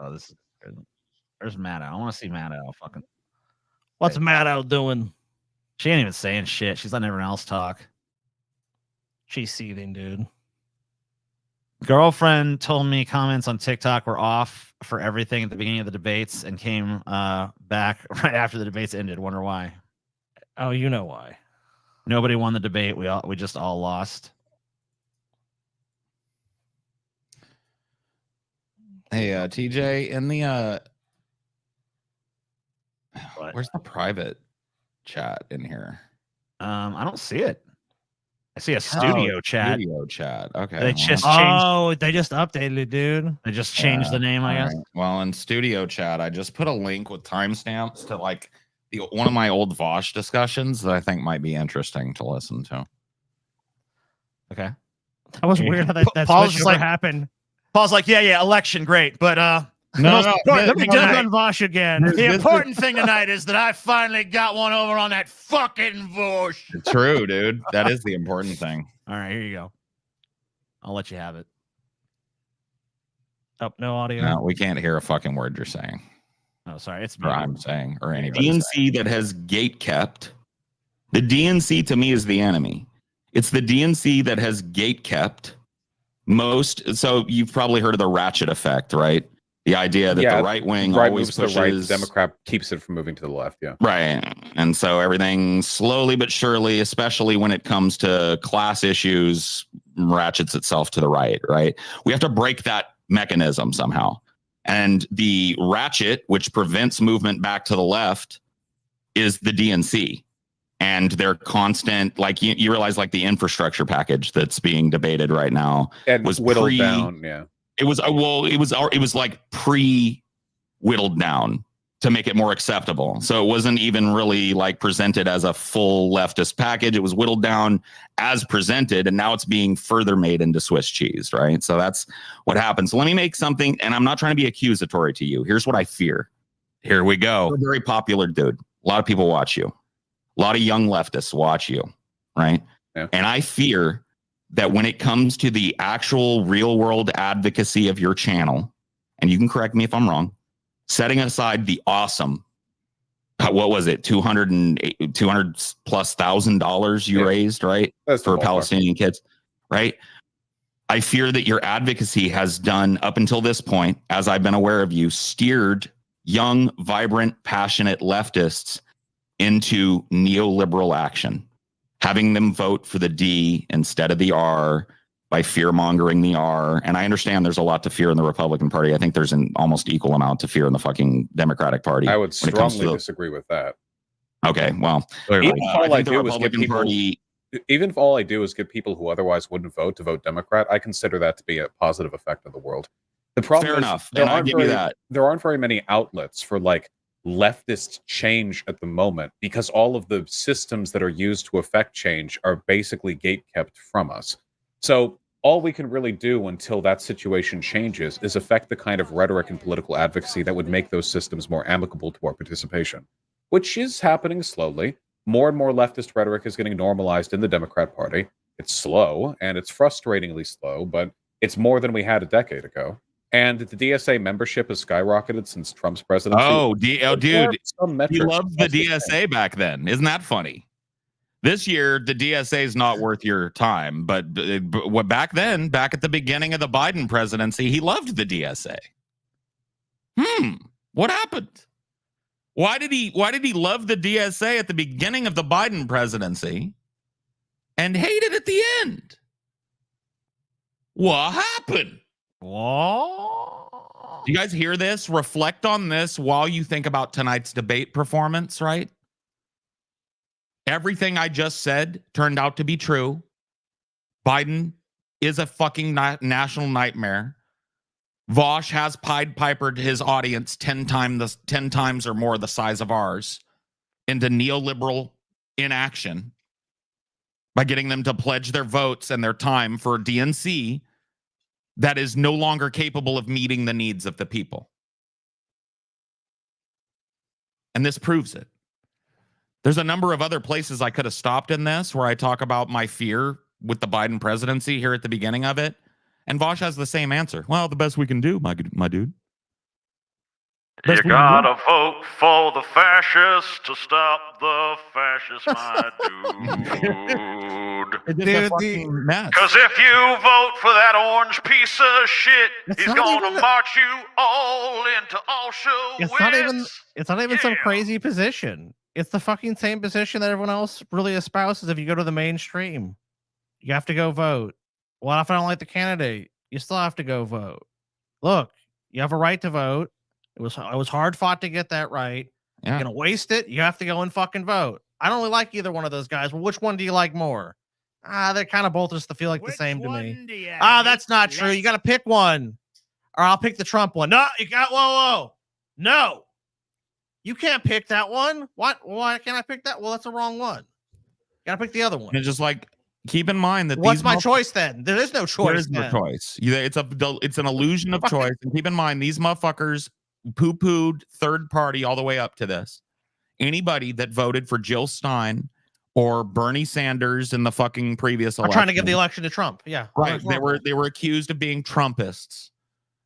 Oh, this is good. There's Maddow. I want to see Maddow. Fucking. What's Maddow doing? She ain't even saying shit. She's letting everyone else talk. She's seething, dude. Girlfriend told me comments on TikTok were off for everything at the beginning of the debates and came back right after the debates ended. Wonder why? Oh, you know why. Nobody won the debate. We just all lost. Hey, TJ, in the What? where's the private chat in here? I don't see it. I see a studio chat. Studio chat. Okay. They just changed. Oh, they just updated it, dude. They just changed the name, I guess. Right. Well, in studio chat, I just put a link with timestamps to like one of my old Vosh discussions that I think might be interesting to listen to. Okay. That was weird how that Paul's switch just over like- happened. Paul's like, yeah, election, great, but Let me jump on Vosh again. the important thing tonight is that I finally got one over on that fucking Vosh. True, dude. That is the important thing. All right, here you go. I'll let you have it. Oh, no audio. No, we can't hear a fucking word you're saying, Oh, sorry, it's or me. I'm saying, or anybody. DNC that has gate kept. The DNC to me is the enemy. It's the DNC that has gate kept most. So you've probably heard of the ratchet effect, right? The idea that the right wing always moves to pushes the right, the Democrat keeps it from moving to the left. Yeah. Right. And so everything slowly but surely, especially when it comes to class issues, ratchets itself to the right. Right. We have to break that mechanism somehow. And the ratchet, which prevents movement back to the left, is the DNC. And their constant, like you realize, like the infrastructure package that's being debated right now And was whittled down. Yeah. It was it was like whittled down to make it more acceptable. So it wasn't even really like presented as a full leftist package. It was whittled down as presented, and now it's being further made into Swiss cheese, right? So that's what happens. So let me make something, and I'm not trying to be accusatory to you. Here's what I fear. Here we go. You're a very popular dude. A lot of people watch you. A lot of young leftists watch you, right? Yeah. And I fear that when it comes to the actual real world advocacy of your channel, and you can correct me if I'm wrong, setting aside the awesome, what was it, $200 plus $1,000 you raised, right? That's for Palestinian kids, right? I fear that your advocacy has done, up until this point, as I've been aware of you, steered young, vibrant, passionate leftists into neoliberal action, having them vote for the D instead of the R by fear-mongering the R. And I understand there's a lot to fear in the Republican Party. I think there's an almost equal amount to fear in the fucking Democratic Party. I would strongly disagree with that. Okay, well, even if all I do is get Republican people, Party, even if all I do is get people who otherwise wouldn't vote to vote Democrat, I consider that to be a positive effect of the world. The problem fair is enough, and I give you that. There aren't very many outlets for like leftist change at the moment because all of the systems that are used to affect change are basically gatekept from us. So all we can really do until that situation changes is affect the kind of rhetoric and political advocacy that would make those systems more amicable to our participation, which is happening slowly. More and more leftist rhetoric is getting normalized in the Democrat Party. It's slow and it's frustratingly slow, but it's more than we had a decade ago. And the DSA membership has skyrocketed since Trump's presidency. Oh, dude, he loved the DSA back then. Isn't that funny? This year, the DSA is not worth your time, but back then, back at the beginning of the Biden presidency, he loved the DSA. What happened? Why did he love the DSA at the beginning of the Biden presidency and hate it at the end? What happened? Whoa. Do you guys hear this? Reflect on this while you think about tonight's debate performance, right? Everything I just said turned out to be true. Biden is a fucking national nightmare. Vosh has Pied Pipered his audience 10 times or more the size of ours into neoliberal inaction by getting them to pledge their votes and their time for a DNC that is no longer capable of meeting the needs of the people. And this proves it. There's a number of other places I could have stopped in this where I talk about my fear with the Biden presidency here at the beginning of it. And Vosh has the same answer. Well, the best we can do, my dude. You gotta vote for the fascists to stop the fascists, my dude. Because if you vote for that orange piece of shit, he's gonna march you all into Auschwitz. It's not even some crazy position. It's the fucking same position that everyone else really espouses. If you go to the mainstream, you have to go vote. Well, if I don't like the candidate, you still have to go vote. Look, you have a right to vote. It was hard fought to get that right. Yeah. You're gonna waste it. You have to go and fucking vote. I don't really like either one of those guys. Well, which one do you like more? They're kind of both just feel like the same to me. That's not true. You got to pick one, or I'll pick the Trump one. No, you got whoa. No, you can't pick that one. What? Why can't I pick that? Well, that's the wrong one. You got to pick the other one. And just like keep in mind that what's my choice then? There is no choice. There is no choice. It's an illusion of choice. And keep in mind these motherfuckers poo-pooed third party all the way up to this. Anybody that voted for Jill Stein or Bernie Sanders in the fucking previous election. I'm trying to give the election to Trump. Yeah. Right. They were accused of being Trumpists.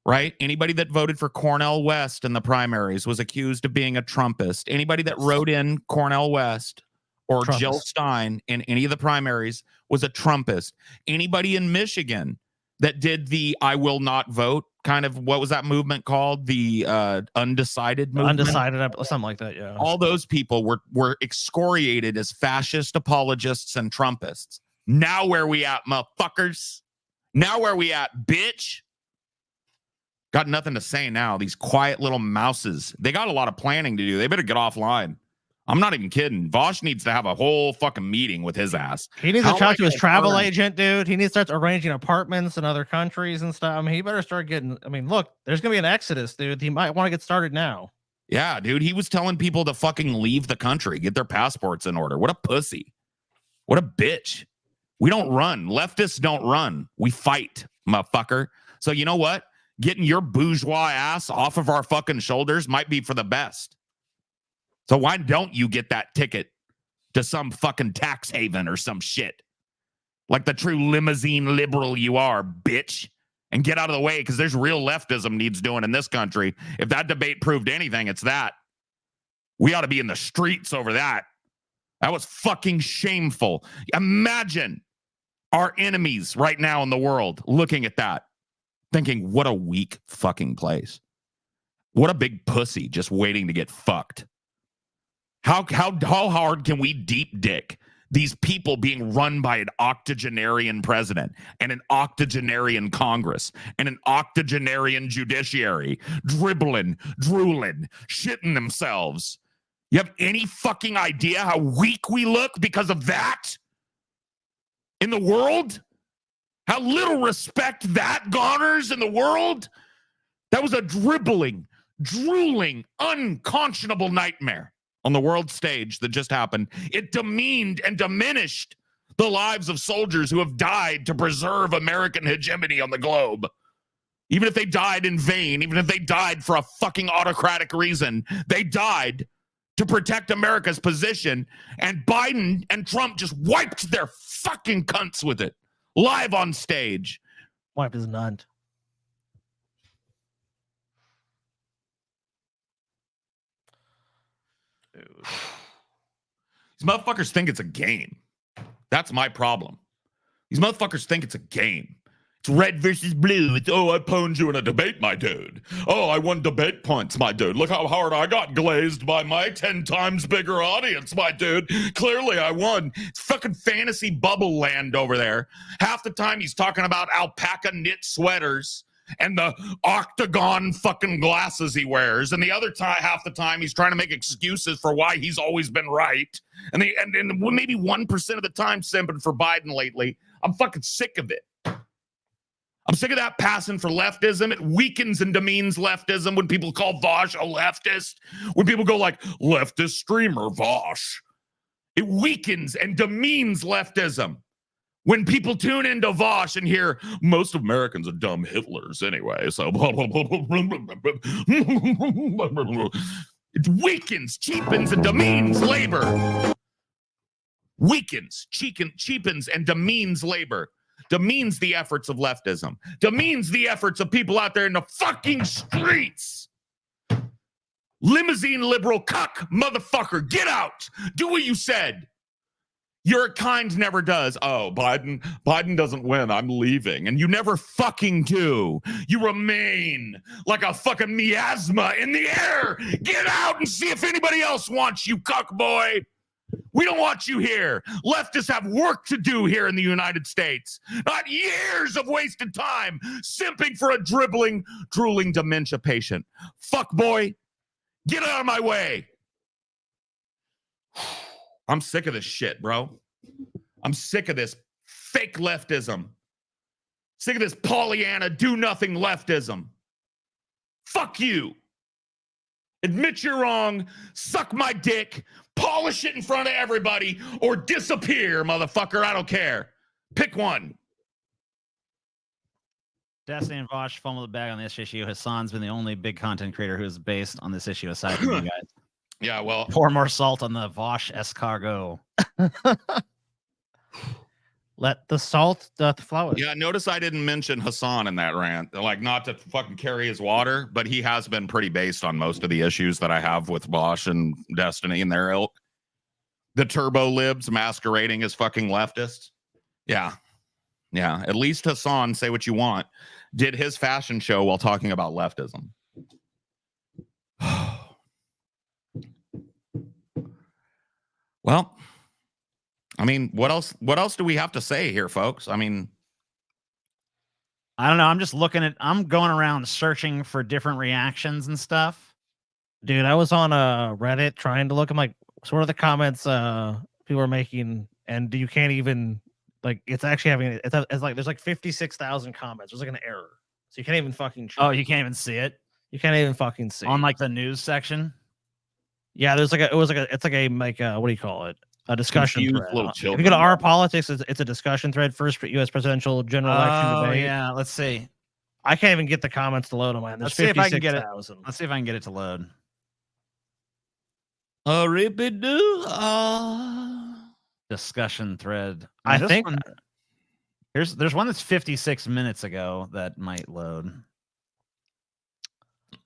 Right? Anybody that voted for Cornel West in the primaries was accused of being a Trumpist. Anybody that wrote in Cornel West or Trumpist. Jill Stein in any of the primaries was a Trumpist. Anybody in Michigan that did the I will not vote kind of, what was that movement called? The undecided movement? Undecided, something like that, yeah. All those people were excoriated as fascist apologists and Trumpists. Now where we at, motherfuckers? Now where we at, bitch? Got nothing to say now. These quiet little mouses. They got a lot of planning to do. They better get offline. I'm not even kidding. Vosh needs to have a whole fucking meeting with his ass. He needs to talk to his travel agent, dude. He needs to start arranging apartments in other countries and stuff. I mean, he better start getting. I mean, look, there's gonna be an exodus, dude. He might want to get started now. Yeah, dude. He was telling people to fucking leave the country, get their passports in order. What a pussy. What a bitch. We don't run. Leftists don't run. We fight, motherfucker. So you know what? Getting your bourgeois ass off of our fucking shoulders might be for the best. So why don't you get that ticket to some fucking tax haven or some shit? Like the true limousine liberal you are, bitch. And get out of the way, because there's real leftism needs doing in this country. If that debate proved anything, it's that. We ought to be in the streets over that. That was fucking shameful. Imagine our enemies right now in the world looking at that, thinking, what a weak fucking place. What a big pussy just waiting to get fucked. How hard can we deep dick these people being run by an octogenarian president and an octogenarian Congress and an octogenarian judiciary, dribbling, drooling, shitting themselves? You have any fucking idea how weak we look because of that in the world? How little respect that garners in the world? That was a dribbling, drooling, unconscionable nightmare on the world stage that just happened. It demeaned and diminished the lives of soldiers who have died to preserve American hegemony on the globe. Even if they died in vain, even if they died for a fucking autocratic reason, they died to protect America's position, and Biden and Trump just wiped their fucking cunts with it. Live on stage. Wipe his nunt. Dude. These motherfuckers think it's a game. That's my problem. These motherfuckers think it's a game. It's red versus blue. It's, oh, I pwned you in a debate, my dude. Oh, I won debate points, my dude. Look how hard I got glazed by my 10 times bigger audience, my dude. Clearly I won. It's fucking fantasy bubble land over there. Half the time he's talking about alpaca knit sweaters and the octagon fucking glasses he wears. And the other half the time he's trying to make excuses for why he's always been right. And maybe 1% of the time simping for Biden lately. I'm fucking sick of it. I'm sick of that passing for leftism. It weakens and demeans leftism when people call Vosh a leftist. When people go like, leftist streamer Vosh. It weakens and demeans leftism. When people tune into Vosh and hear, most Americans are dumb Hitlers anyway, so blah, blah, blah, blah, blah, blah, blah. It weakens, cheapens, and demeans labor. Weakens, cheapens, and demeans labor. Demeans the efforts of leftism. Demeans the efforts of people out there in the fucking streets. Limousine liberal cuck motherfucker, get out. Do what you said. Your kind never does. Oh, Biden doesn't win. I'm leaving. And you never fucking do. You remain like a fucking miasma in the air. Get out and see if anybody else wants you, cuck boy. We don't want you here. Leftists have work to do here in the United States. Not years of wasted time simping for a drooling dementia patient. Fuck boy, get out of my way. I'm sick of this shit, bro. I'm sick of this fake leftism. Sick of this Pollyanna do-nothing leftism. Fuck you. Admit you're wrong, suck my dick, polish it in front of everybody, or disappear, motherfucker. I don't care. Pick one. Destiny and Vosh fumbled the bag on this issue. Hassan's been the only big content creator who is based on this issue aside from you guys. Yeah, well, pour more salt on the Vosh escargot. Let the salt doth flow. Yeah, notice I didn't mention Hassan in that rant. Like, not to fucking carry his water, but he has been pretty based on most of the issues that I have with Vosh and Destiny and their ilk. The turbo libs masquerading as fucking leftists. Yeah. Yeah. At least Hassan, say what you want, did his fashion show while talking about leftism. Well, I mean, what else do we have to say here, folks? I mean, I don't know. I'm going around searching for different reactions and stuff. Dude, I was on Reddit trying to look. I'm like, so what are the comments people are making? And you can't even, like, it's actually having, it's like, there's like 56,000 comments. There's like an error. So you can't even fucking check. Oh, you can't even see it? You can't even fucking see on like the news section? Yeah, there's like it's like a what do you call it? A discussion thread. If you Children. go to our politics, it's a discussion thread. First U.S. presidential general election debate. Yeah, let's see. I can't even get the comments to load on mine. There's Let's see if I can get it. 56,000. Let's see if I can get it to load. Discussion thread. I think there's one that's 56 minutes ago that might load.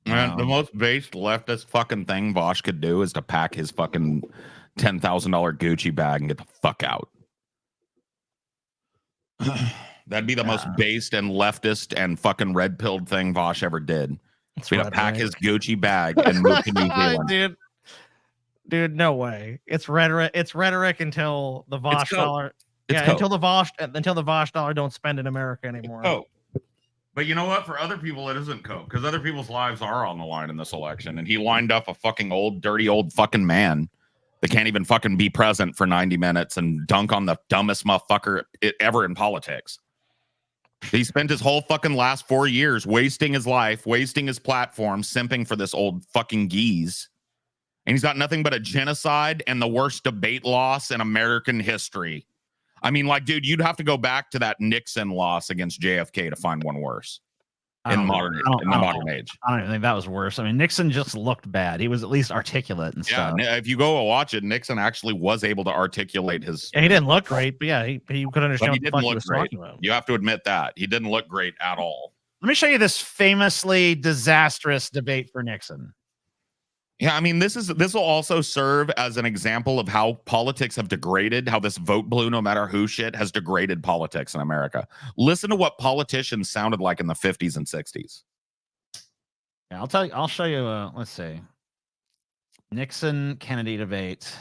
Man, the most based leftist fucking thing Vosh could do is to pack his fucking $10,000 Gucci bag and get the fuck out. That'd be the most based and leftist and fucking red-pilled thing Vosh ever did. Be to pack his Gucci bag and move to New Zealand. Dude, no way. It's rhetoric. It's rhetoric until the Vosh dollar. Until the Vosh dollar don't spend in America anymore. Oh. But you know what? For other people, it isn't coke because other people's lives are on the line in this election. And he lined up a fucking dirty old fucking man that can't even fucking be present for 90 minutes and dunk on the dumbest motherfucker ever in politics. He spent his whole fucking last 4 years wasting his life, wasting his platform, simping for this old fucking geese. And he's got nothing but a genocide and the worst debate loss in American history. I mean, like, dude, you'd have to go back to that Nixon loss against JFK to find one worse in the modern age. I don't even think that was worse. I mean, Nixon just looked bad. He was at least articulate and stuff. Yeah, if you go watch it, Nixon actually was able to articulate his. Yeah, he didn't look great, but yeah, he could understand. But he didn't look great. You have to admit that he didn't look great at all. Let me show you this famously disastrous debate for Nixon. Yeah, I mean, this will also serve as an example of how politics have degraded, how this vote blue, no matter who shit has degraded politics in America. Listen to what politicians sounded like in the 50s and 60s. Yeah, I'll show you, let's see. Nixon-Kennedy debate.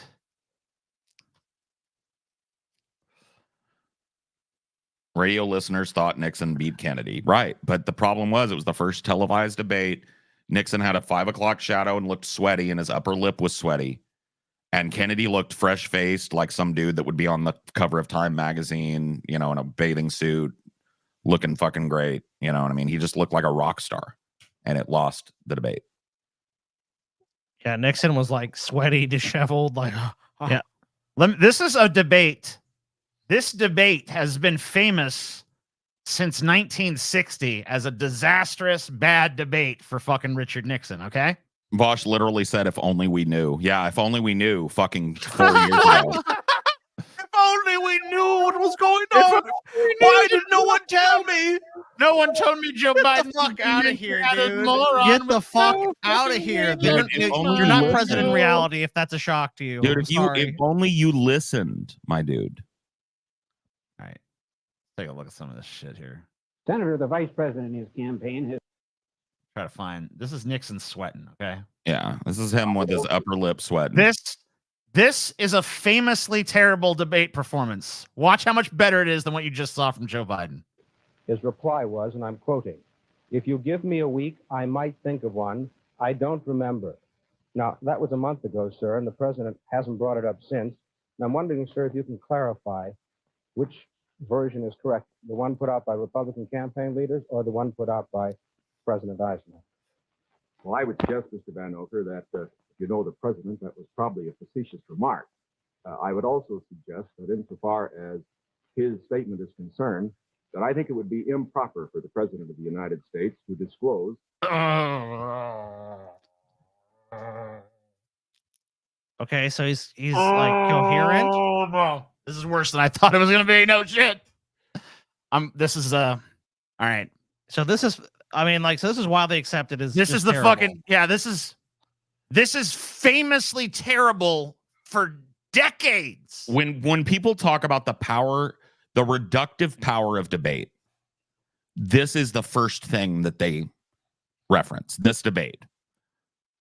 Radio listeners thought Nixon beat Kennedy. Right, but the problem was it was the first televised debate. Nixon had a 5 o'clock shadow and looked sweaty, and his upper lip was sweaty. And Kennedy looked fresh-faced, like some dude that would be on the cover of Time magazine, you know, in a bathing suit, looking fucking great. You know what I mean? He just looked like a rock star, and it lost the debate. Yeah, Nixon was like sweaty, disheveled, like. Yeah. This is a debate. This debate has been famous since 1960 as a disastrous, bad debate for fucking Richard Nixon, okay? Bosch literally said, "If only we knew." Yeah, if only we knew. Fucking 4 years ago. If only we knew what was going on. Why did no one tell me? No one told me Joe Biden. Fuck out of here, Had a dude. moron Get the with fuck no out of fucking here. meaning. Dude, if only You're you not president in listened. reality if that's a shock to you. Dude, I'm if sorry. only you listened, my dude. All right, take a look at some of this shit here. Senator, the vice president in his campaign has Try to find. This is Nixon sweating. Okay. Yeah, this is him with his upper lip sweating. This is a famously terrible debate performance. Watch how much better it is than what you just saw from Joe Biden. his reply was, and I'm quoting, "If you give me a week, I might think of one. I don't remember." Now, that was a month ago, sir, and the president hasn't brought it up since. And I'm wondering, sir, if you can clarify which version is correct, the one put out by Republican campaign leaders or the one put out by President Eisenhower? Well, I would suggest, Mr. Van Oker, that if you know the president, that was probably a facetious remark. I would also suggest that insofar as his statement is concerned, that I think it would be improper for the president of the United States to disclose. Okay, so he's like coherent. Oh, no. This is worse than I thought it was gonna be. No shit. This is all right. So this is, I mean, like, so this is why they accepted as This just is the terrible. fucking this is famously terrible for decades. When people talk about the power, the reductive power of debate, this is the first thing that they reference, this debate,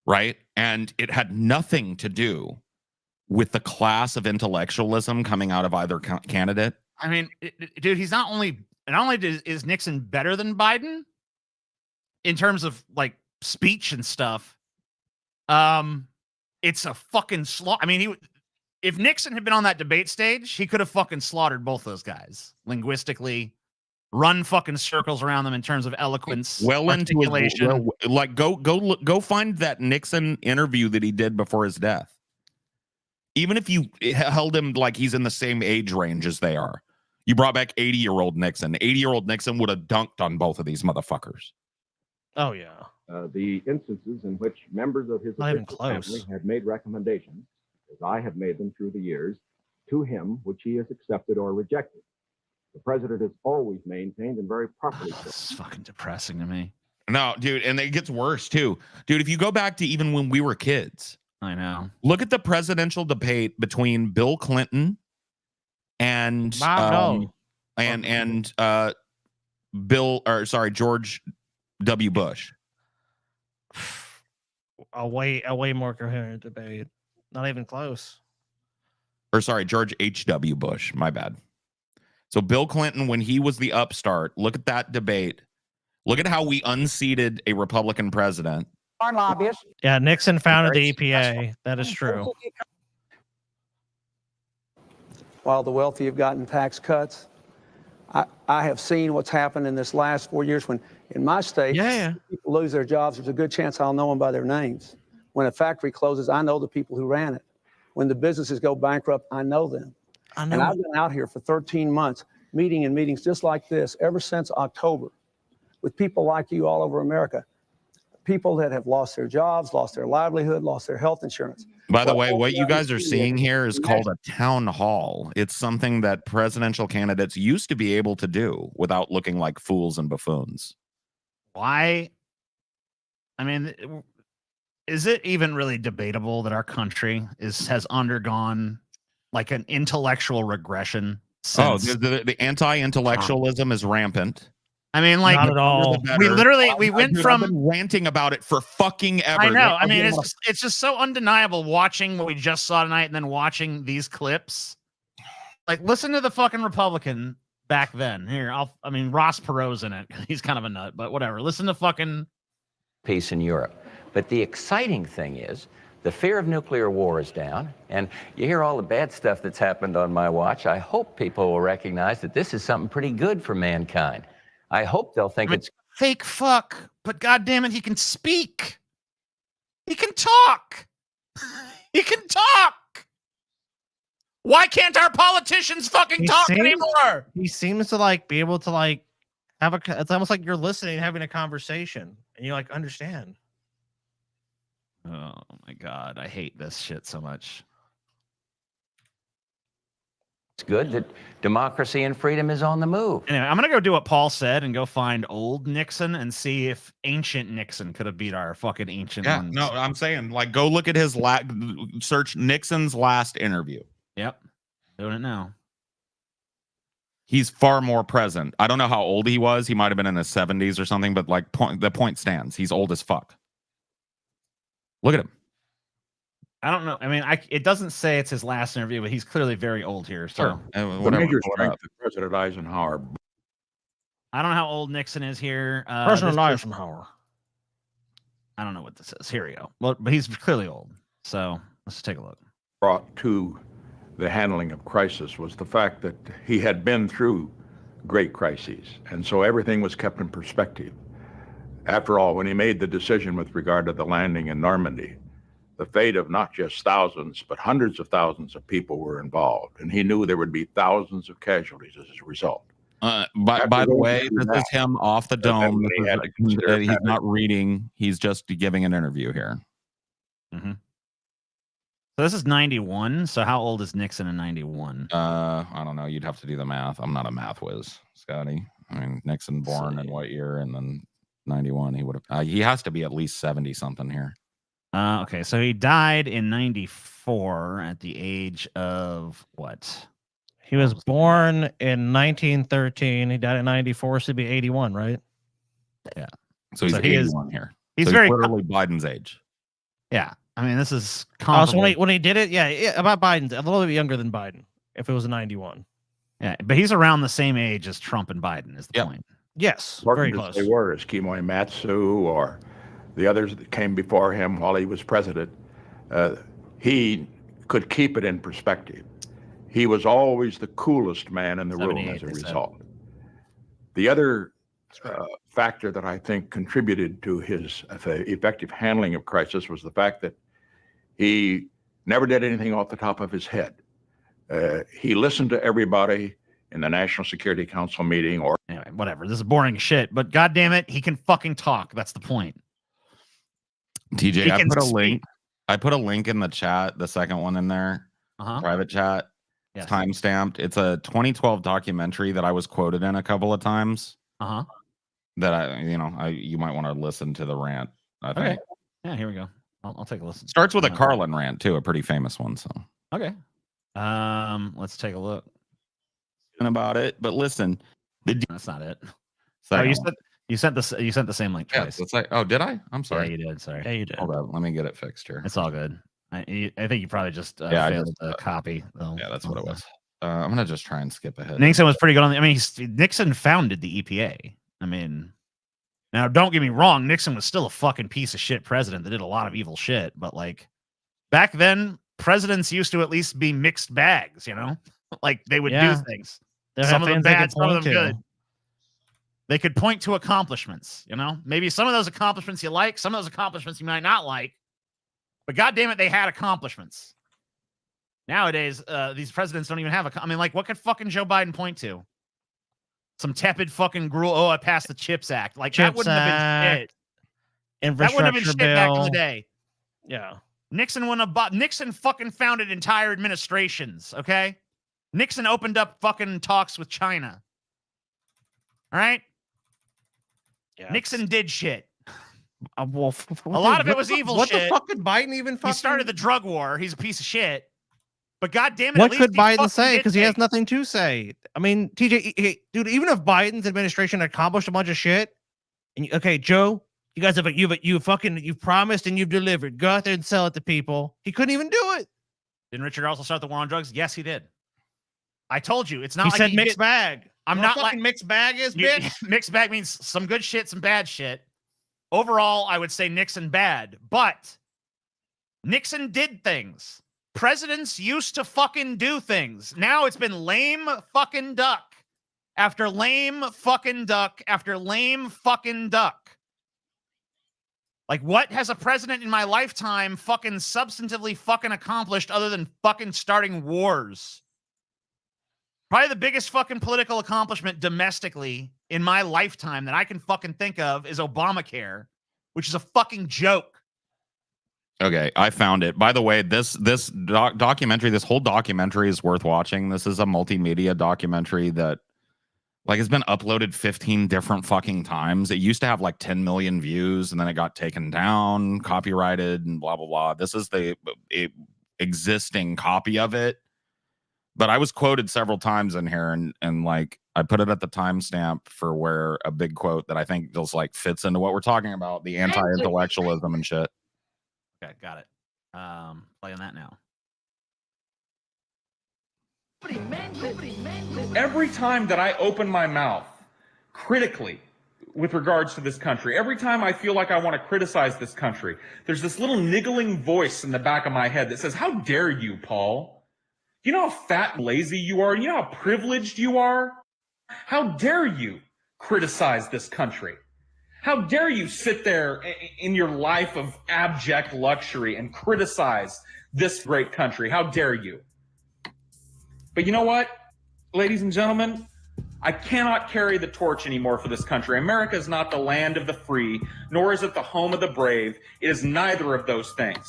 right? And it had nothing to do with the class of intellectualism coming out of either candidate. I mean, dude, he's not only is Nixon better than Biden in terms of like speech and stuff. It's a fucking slaughter. I mean, if Nixon had been on that debate stage, he could have fucking slaughtered both those guys linguistically, run fucking circles around them in terms of eloquence, Well into articulation. like go find that Nixon interview that he did before his death. Even if you held him like he's in the same age range as they are, you brought back 80-year-old Nixon. 80-year-old Nixon would have dunked on both of these motherfuckers. Oh yeah. The instances in which members of his Not even official close. family had made recommendations, as I have made them through the years, to him, which he has accepted or rejected. The president has always maintained and very properly so. This is fucking depressing to me. No, dude, and it gets worse too. Dude, if you go back to even when we were kids, I know. look at the presidential debate between Bill Clinton and George W. Bush. A way more coherent debate. Not even close. Or sorry, George H.W. Bush. My bad. So Bill Clinton, when he was the upstart, look at that debate. Look at how we unseated a Republican president. Foreign lobbyists. Yeah, Nixon founded the EPA. That is true. While the wealthy have gotten tax cuts, I have seen what's happened in this last 4 years when in my state, people lose their jobs. There's a good chance I'll know them by their names. When a factory closes, I know the people who ran it. When the businesses go bankrupt, I know them. And I've been out here for 13 months, meeting in meetings just like this ever since October with people like you all over America. People that have lost their jobs, lost their livelihood, lost their health insurance. By the way, what you guys are seeing here is called a town hall. It's something that presidential candidates used to be able to do without looking like fools and buffoons. Why? I mean, is it even really debatable that our country has undergone like an intellectual regression? Since the anti-intellectualism is rampant. I mean, like, not at all. We went from I've been ranting about it for fucking ever. I know. I mean, it's just so undeniable watching what we just saw tonight and then watching these clips. Like, listen to the fucking Republican back then. Here, I mean, Ross Perot's in it. He's kind of a nut, but whatever. Listen to fucking peace in Europe. But the exciting thing is the fear of nuclear war is down, and you hear all the bad stuff that's happened on my watch. I hope people will recognize that this is something pretty good for mankind. I hope they'll think it's fake fuck, but goddamn it, he can speak. He can talk. He can talk. Why can't our politicians fucking talk anymore? He seems to like be able to like have it's almost like you're listening, having a conversation, and you like understand. Oh my God, I hate this shit so much. It's good that democracy and freedom is on the move. Anyway, I'm gonna go do what Paul said and go find old Nixon and see if ancient Nixon could have beat our fucking ancient Yeah, ones. no, I'm saying like go look at his search Nixon's last interview. Yep, doing it now. He's far more present. I don't know how old he was. He might have been in his 70s or something, but like the point stands. He's old as fuck. Look at him. I don't know. I mean, it doesn't say it's his last interview, but he's clearly very old here. So The major strength of President Eisenhower. I don't know how old Nixon is here. President Eisenhower. I don't know what this is. Here we go. Well, but he's clearly old. So let's take a look. Brought to the handling of crisis was the fact that he had been through great crises, and so everything was kept in perspective. After all, when he made the decision with regard to the landing in Normandy, the fate of not just thousands, but hundreds of thousands of people were involved, and he knew there would be thousands of casualties as a result. By the way, this is him off the dome. He's not reading. He's just giving an interview here. Mm-hmm. So this is 91. So how old is Nixon in 91? I don't know. You'd have to do the math. I'm not a math whiz, Scotty. I mean, Nixon born in what year? And then 91. He would have. He has to be at least 70 something here. Okay, so he died in 94 at the age of what? He was born in 1913. He died in 94, so he'd be 81, right? Yeah. So he's 81 here. He's so very literally Biden's age. Yeah. I mean, this is so when he did it, yeah, about Biden's a little bit younger than Biden. If it was a 91. Yeah, but he's around the same age as Trump and Biden is the point. Yes, very close. They were, as Kimoy Matsu or the others that came before him while he was president. He could keep it in perspective. He was always the coolest man in the room as a result. The other factor that I think contributed to his effective handling of crisis was the fact that he never did anything off the top of his head. He listened to everybody in the National Security Council meeting or anyway, whatever. This is boring shit, but God damn it, he can fucking talk. That's the point. TJ, I put a link. I put a link in the chat, the second one in there, private chat. It's timestamped. It's a 2012 documentary that I was quoted in a couple of times. That you might want to listen to the rant. I think. Okay. Yeah, here we go. I'll take a listen. Starts with a Carlin rant too, a pretty famous one. So okay. Let's take a look. About it, but listen, that's not it. So you sent the same link twice. It's like, oh, did I? I'm sorry. Yeah, you did. Sorry. Yeah, you did. Hold on, let me get it fixed here. It's all good. I think you probably just failed to copy. Yeah, that's what it was. I'm gonna just try and skip ahead. Nixon was pretty good on the. I mean, Nixon founded the EPA. I mean, now don't get me wrong. Nixon was still a fucking piece of shit president that did a lot of evil shit. But like back then, presidents used to at least be mixed bags. You know, like they would do things. Some of them bad, some of them good. They could point to accomplishments. You know, maybe some of those accomplishments you like, some of those accomplishments you might not like. But God damn it, they had accomplishments. Nowadays, these presidents don't even have I mean, like, what could fucking Joe Biden point to? Some tepid fucking gruel. Oh, I passed the CHIPS Act. Like, that wouldn't have been shit. That wouldn't have been shit back in the day. Yeah. Nixon wouldn't have bought. Nixon fucking founded entire administrations, okay? Nixon opened up fucking talks with China. All right? Yeah, Nixon did shit. A lot of it was evil shit. What the fuck did Biden even fucking... He started the drug war. He's a piece of shit. But God damn it, what could Biden say? Because he has nothing to say. I mean, TJ, dude, even if Biden's administration accomplished a bunch of shit, and okay, Joe, you guys have you've promised and you've delivered. Go out there and sell it to people. He couldn't even do it. Didn't Richard also start the war on drugs? Yes, he did. I told you, it's not. He like said mixed bag. I'm not like mixed bag is bitch. Mixed bag means some good shit, some bad shit. Overall, I would say Nixon bad, but Nixon did things. Presidents used to fucking do things. Now it's been lame fucking duck after lame fucking duck after lame fucking duck. Like, what has a president in my lifetime fucking substantively fucking accomplished other than fucking starting wars? Probably the biggest fucking political accomplishment domestically in my lifetime that I can fucking think of is Obamacare, which is a fucking joke. Okay, I found it. By the way, this documentary, this whole documentary is worth watching. This is a multimedia documentary that like it's been uploaded 15 different fucking times. It used to have like 10 million views and then it got taken down, copyrighted and blah blah blah. This is the existing copy of it. But I was quoted several times in here and like I put it at the timestamp for where a big quote that I think just like fits into what we're talking about, the anti-intellectualism and shit. Okay, got it. Playing that now. Every time that I open my mouth critically with regards to this country, every time I feel like I want to criticize this country, there's this little niggling voice in the back of my head that says, how dare you, Paul? You know how fat and lazy you are? You know how privileged you are? How dare you criticize this country? How dare you sit there in your life of abject luxury and criticize this great country? How dare you? But you know what, ladies and gentlemen? I cannot carry the torch anymore for this country. America is not the land of the free, nor is it the home of the brave. It is neither of those things.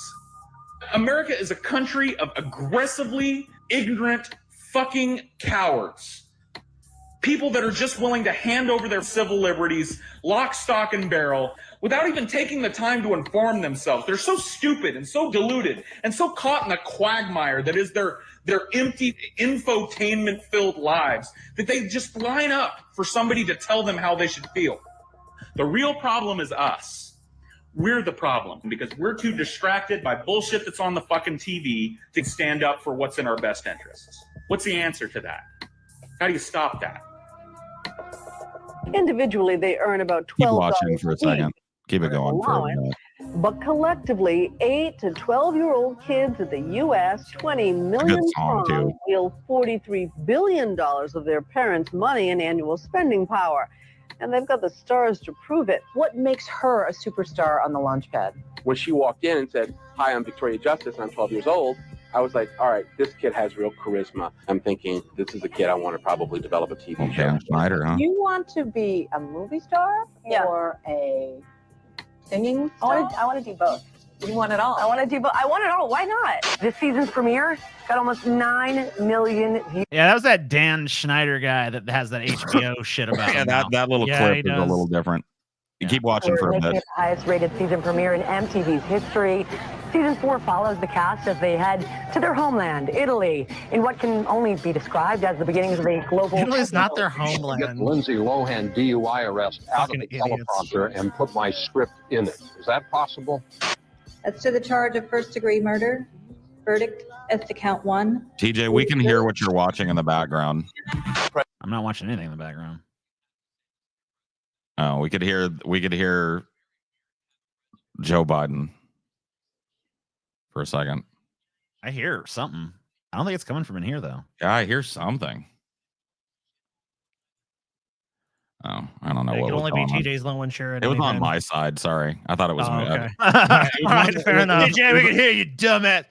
America is a country of aggressively ignorant fucking cowards. People that are just willing to hand over their civil liberties, lock, stock, and barrel, without even taking the time to inform themselves. They're so stupid and so deluded and so caught in the quagmire that is their empty, infotainment-filled lives that they just line up for somebody to tell them how they should feel. The real problem is us. We're the problem because we're too distracted by bullshit that's on the fucking TV to stand up for what's in our best interests. What's the answer to that? How do you stop that? Individually, they earn about $12 Keep watching for a second. Keep it going for a minute. But collectively, 8 to 12-year-old kids in the U.S., 20 million strong, wield $43 billion of their parents' money and annual spending power. And they've got the stars to prove it. What makes her a superstar on the launch pad? When she walked in and said, "Hi, I'm Victoria Justice, and I'm 12 years old," I was like, all right, this kid has real charisma. I'm thinking, this is a kid I want to probably develop a TV show. Dan Schneider, huh? You want to be a movie star or a singing star? I want to do both. You want it all? I want to do both. I want it all. Why not? This season's premiere got almost 9 million views. Yeah, that was that Dan Schneider guy that has that HBO shit about him. Yeah, that little clip is a little different. You keep watching for a bit. The highest rated season premiere in MTV's history. Season 4 follows the cast as they head to their homeland, Italy, in what can only be described as the beginnings of a global... Italy's not their homeland. Get Lindsay Lohan DUI arrest out of the teleprompter and put my script in it. Is that possible? As to the charge of first-degree murder, verdict as to count 1. TJ, we can hear what you're watching in the background. I'm not watching anything in the background. Oh, we could hear Joe Biden for a second. I hear something. I don't think it's coming from in here though. Yeah, I hear something. Oh, I don't know. It what could was only be going on. TJ's low and share. It was on my side. Sorry, I thought it was me. Okay. All right, fair enough. TJ, we can hear you, dumbass.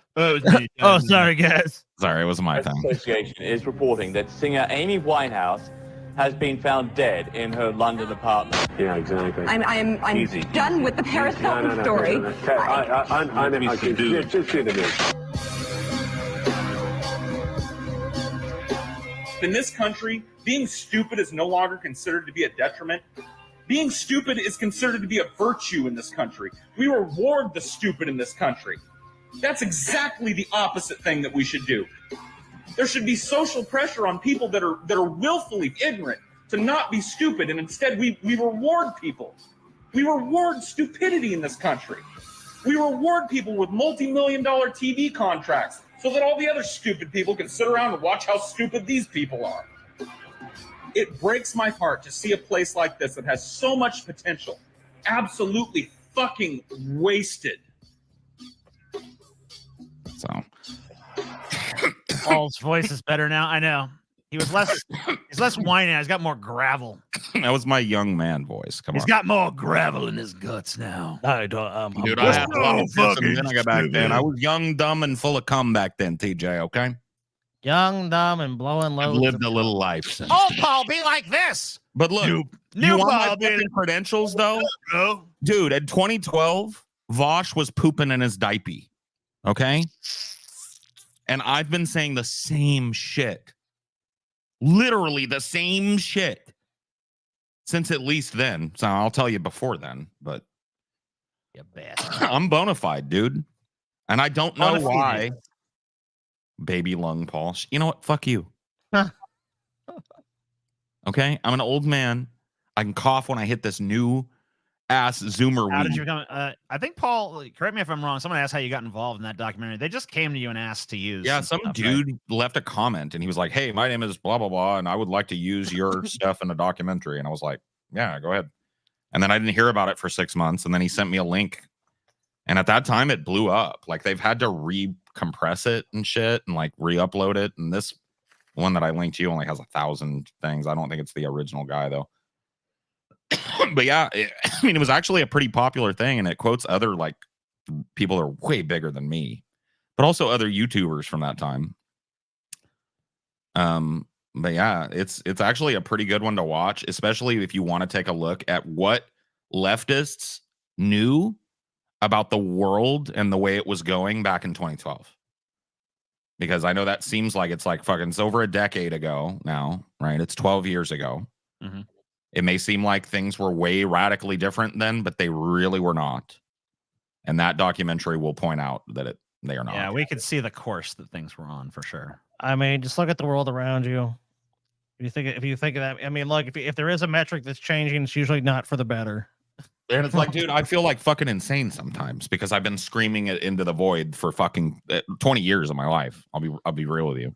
Oh, sorry, guys. Sorry, it was my The thing. Association is reporting that singer Amy Winehouse has been found dead in her London apartment. Yeah, exactly. I'm Easy. done with the Paris Hilton story. I'm In this country, being stupid is no longer considered to be a detriment. Being stupid is considered to be a virtue in this country. We reward the stupid in this country. That's exactly the opposite thing that we should do. There should be social pressure on people that are willfully ignorant to not be stupid, and instead we reward people. We reward stupidity in this country. We reward people with multi-million-dollar TV contracts so that all the other stupid people can sit around and watch how stupid these people are. It breaks my heart to see a place like this that has so much potential absolutely fucking wasted. So Paul's voice is better now. I know. He's less whiny now. He's got more gravel. that was my young man voice. Come He's on. got more gravel in his guts now. I don't. Dude, I had a lot of this and then I got back then. I was young, dumb, and full of cum back then, TJ, okay? Young, dumb, and blowing I've loads. lived a little life since. Oh, Paul, be like this. But look, New you want my Paul, fucking credentials, though? Dude, in 2012, Vosh was pooping in his diaper. Okay? And I've been saying the same shit. Literally the same shit. Since at least then. So I'll tell you before then, but you bastard. I'm bona fide, dude. And I don't know why. Baby lung, Paul. You know what? Fuck you. Okay? I'm an old man. I can cough when I hit this new ass Zoomer How weed. did you become? I think Paul. Correct me if I'm wrong. Someone asked how you got involved in that documentary. They just came to you and asked to use. Yeah, some dude left a comment and he was like, "Hey, my name is blah blah blah, and I would like to use your stuff in a documentary." And I was like, "Yeah, go ahead." And then I didn't hear about it for 6 months, and then he sent me a link. And at that time, it blew up. Like they've had to recompress it and shit, and like re-upload it. And this one that I linked to you only has 1,000 things. I don't think it's the original guy though. But yeah, I mean, it was actually a pretty popular thing, and it quotes other like people that are way bigger than me, but also other YouTubers from that time. But yeah, it's actually a pretty good one to watch, especially if you want to take a look at what leftists knew about the world and the way it was going back in 2012. Because I know that seems like it's like fucking, it's over a decade ago now, right? It's 12 years ago. Mm-hmm. It may seem like things were way radically different then, but they really were not. And that documentary will point out that they are not. Yeah, we could see the course that things were on for sure. I mean, just look at the world around you. If you think of that, I mean, look, if there is a metric that's changing, it's usually not for the better. And it's like, dude, I feel like fucking insane sometimes because I've been screaming it into the void for fucking 20 years of my life. I'll be real with you.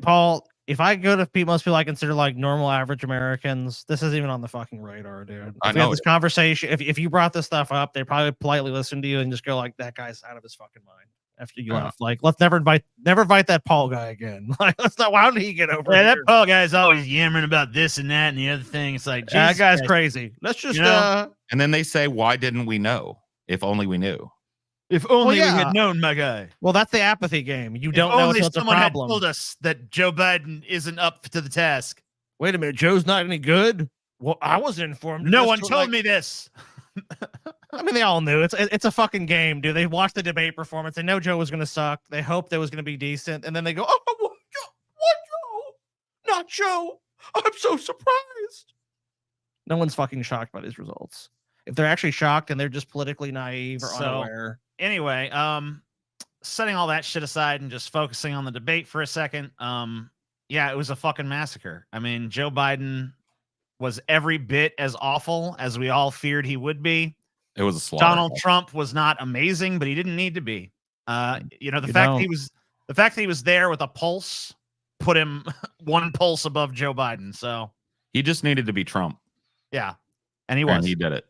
Paul, if I go to most people I consider like normal average Americans, this isn't even on the fucking radar, dude. If we had this conversation, if you brought this stuff up, they probably politely listen to you and just go like, that guy's out of his fucking mind after you left. Like, let's never invite that Paul guy again. Like, let's not. Why did he get over? Yeah, that Paul guy's always yammering about this and that and the other thing. It's like, that guy's crazy. Let's just And then they say, why didn't we know? If only we knew. If only we had known, my guy. Well, that's the apathy game. You don't know until it's a problem. Someone had told us that Joe Biden isn't up to the task. Wait a minute, Joe's not any good. Well, I wasn't informed. No one told me this. I mean, they all knew. It's a fucking game, dude. They watched the debate performance. They know Joe was going to suck. They hoped it was going to be decent, and then they go, "Oh, what Joe? Not Joe. I'm so surprised." No one's fucking shocked by these results. If they're actually shocked and they're just politically naive or unaware. Anyway, setting all that shit aside and just focusing on the debate for a second. Yeah, it was a fucking massacre. I mean, Joe Biden was every bit as awful as we all feared he would be. It was a slaughter. Donald Trump was not amazing, but he didn't need to be. The fact that he was there with a pulse put him one pulse above Joe Biden. So he just needed to be Trump. Yeah, and he was. And he did it.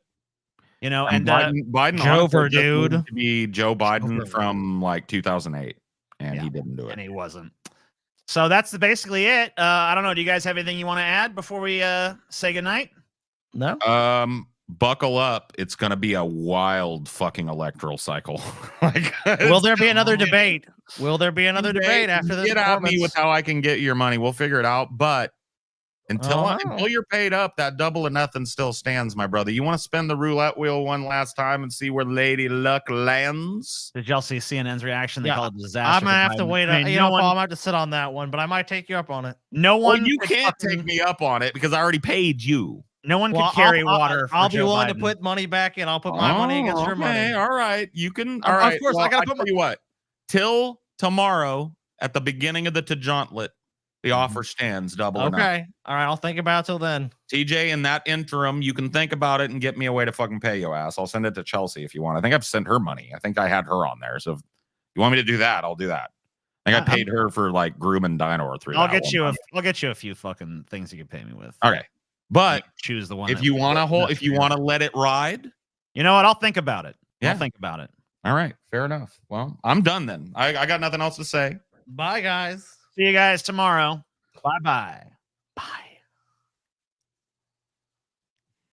And Biden Jover, dude, to be Joe Biden from like 2008, and he didn't do it, and he wasn't. So that's basically it. I don't know. Do you guys have anything you want to add before we say goodnight? No. Buckle up. It's going to be a wild fucking electoral cycle. Will there be another debate? Will there be another debate after this? Get at me with how I can get your money. We'll figure it out. But until you're paid up, that double or nothing still stands, my brother. You want to spin the roulette wheel one last time and see where Lady Luck lands? Did y'all see CNN's reaction? They called it a disaster. I'm gonna have to wait. Paul, I'm gonna have to sit on that one, but I might take you up on it. No one. You can't take me up on it because I already paid you. No one could carry water. I'll be willing to put money back in. I'll put my money against your money. All right, you can. All right. Of course, I gotta put. Tell you what. Till tomorrow at the beginning of the Tajauntlet. The offer stands double. Okay. All right. I'll think about it till then. TJ, in that interim, you can think about it and get me a way to fucking pay your ass. I'll send it to Chelsea if you want. I think I've sent her money. I think I had her on there. So if you want me to do that, I'll do that. I think I paid her for like Groom and Dino through. I'll get you a few fucking things you can pay me with. Okay. But choose the one. If you want to let it ride, you know what? I'll think about it. Yeah. I'll think about it. All right. Fair enough. Well, I'm done then. I got nothing else to say. Bye, guys. See you guys tomorrow. Bye-bye.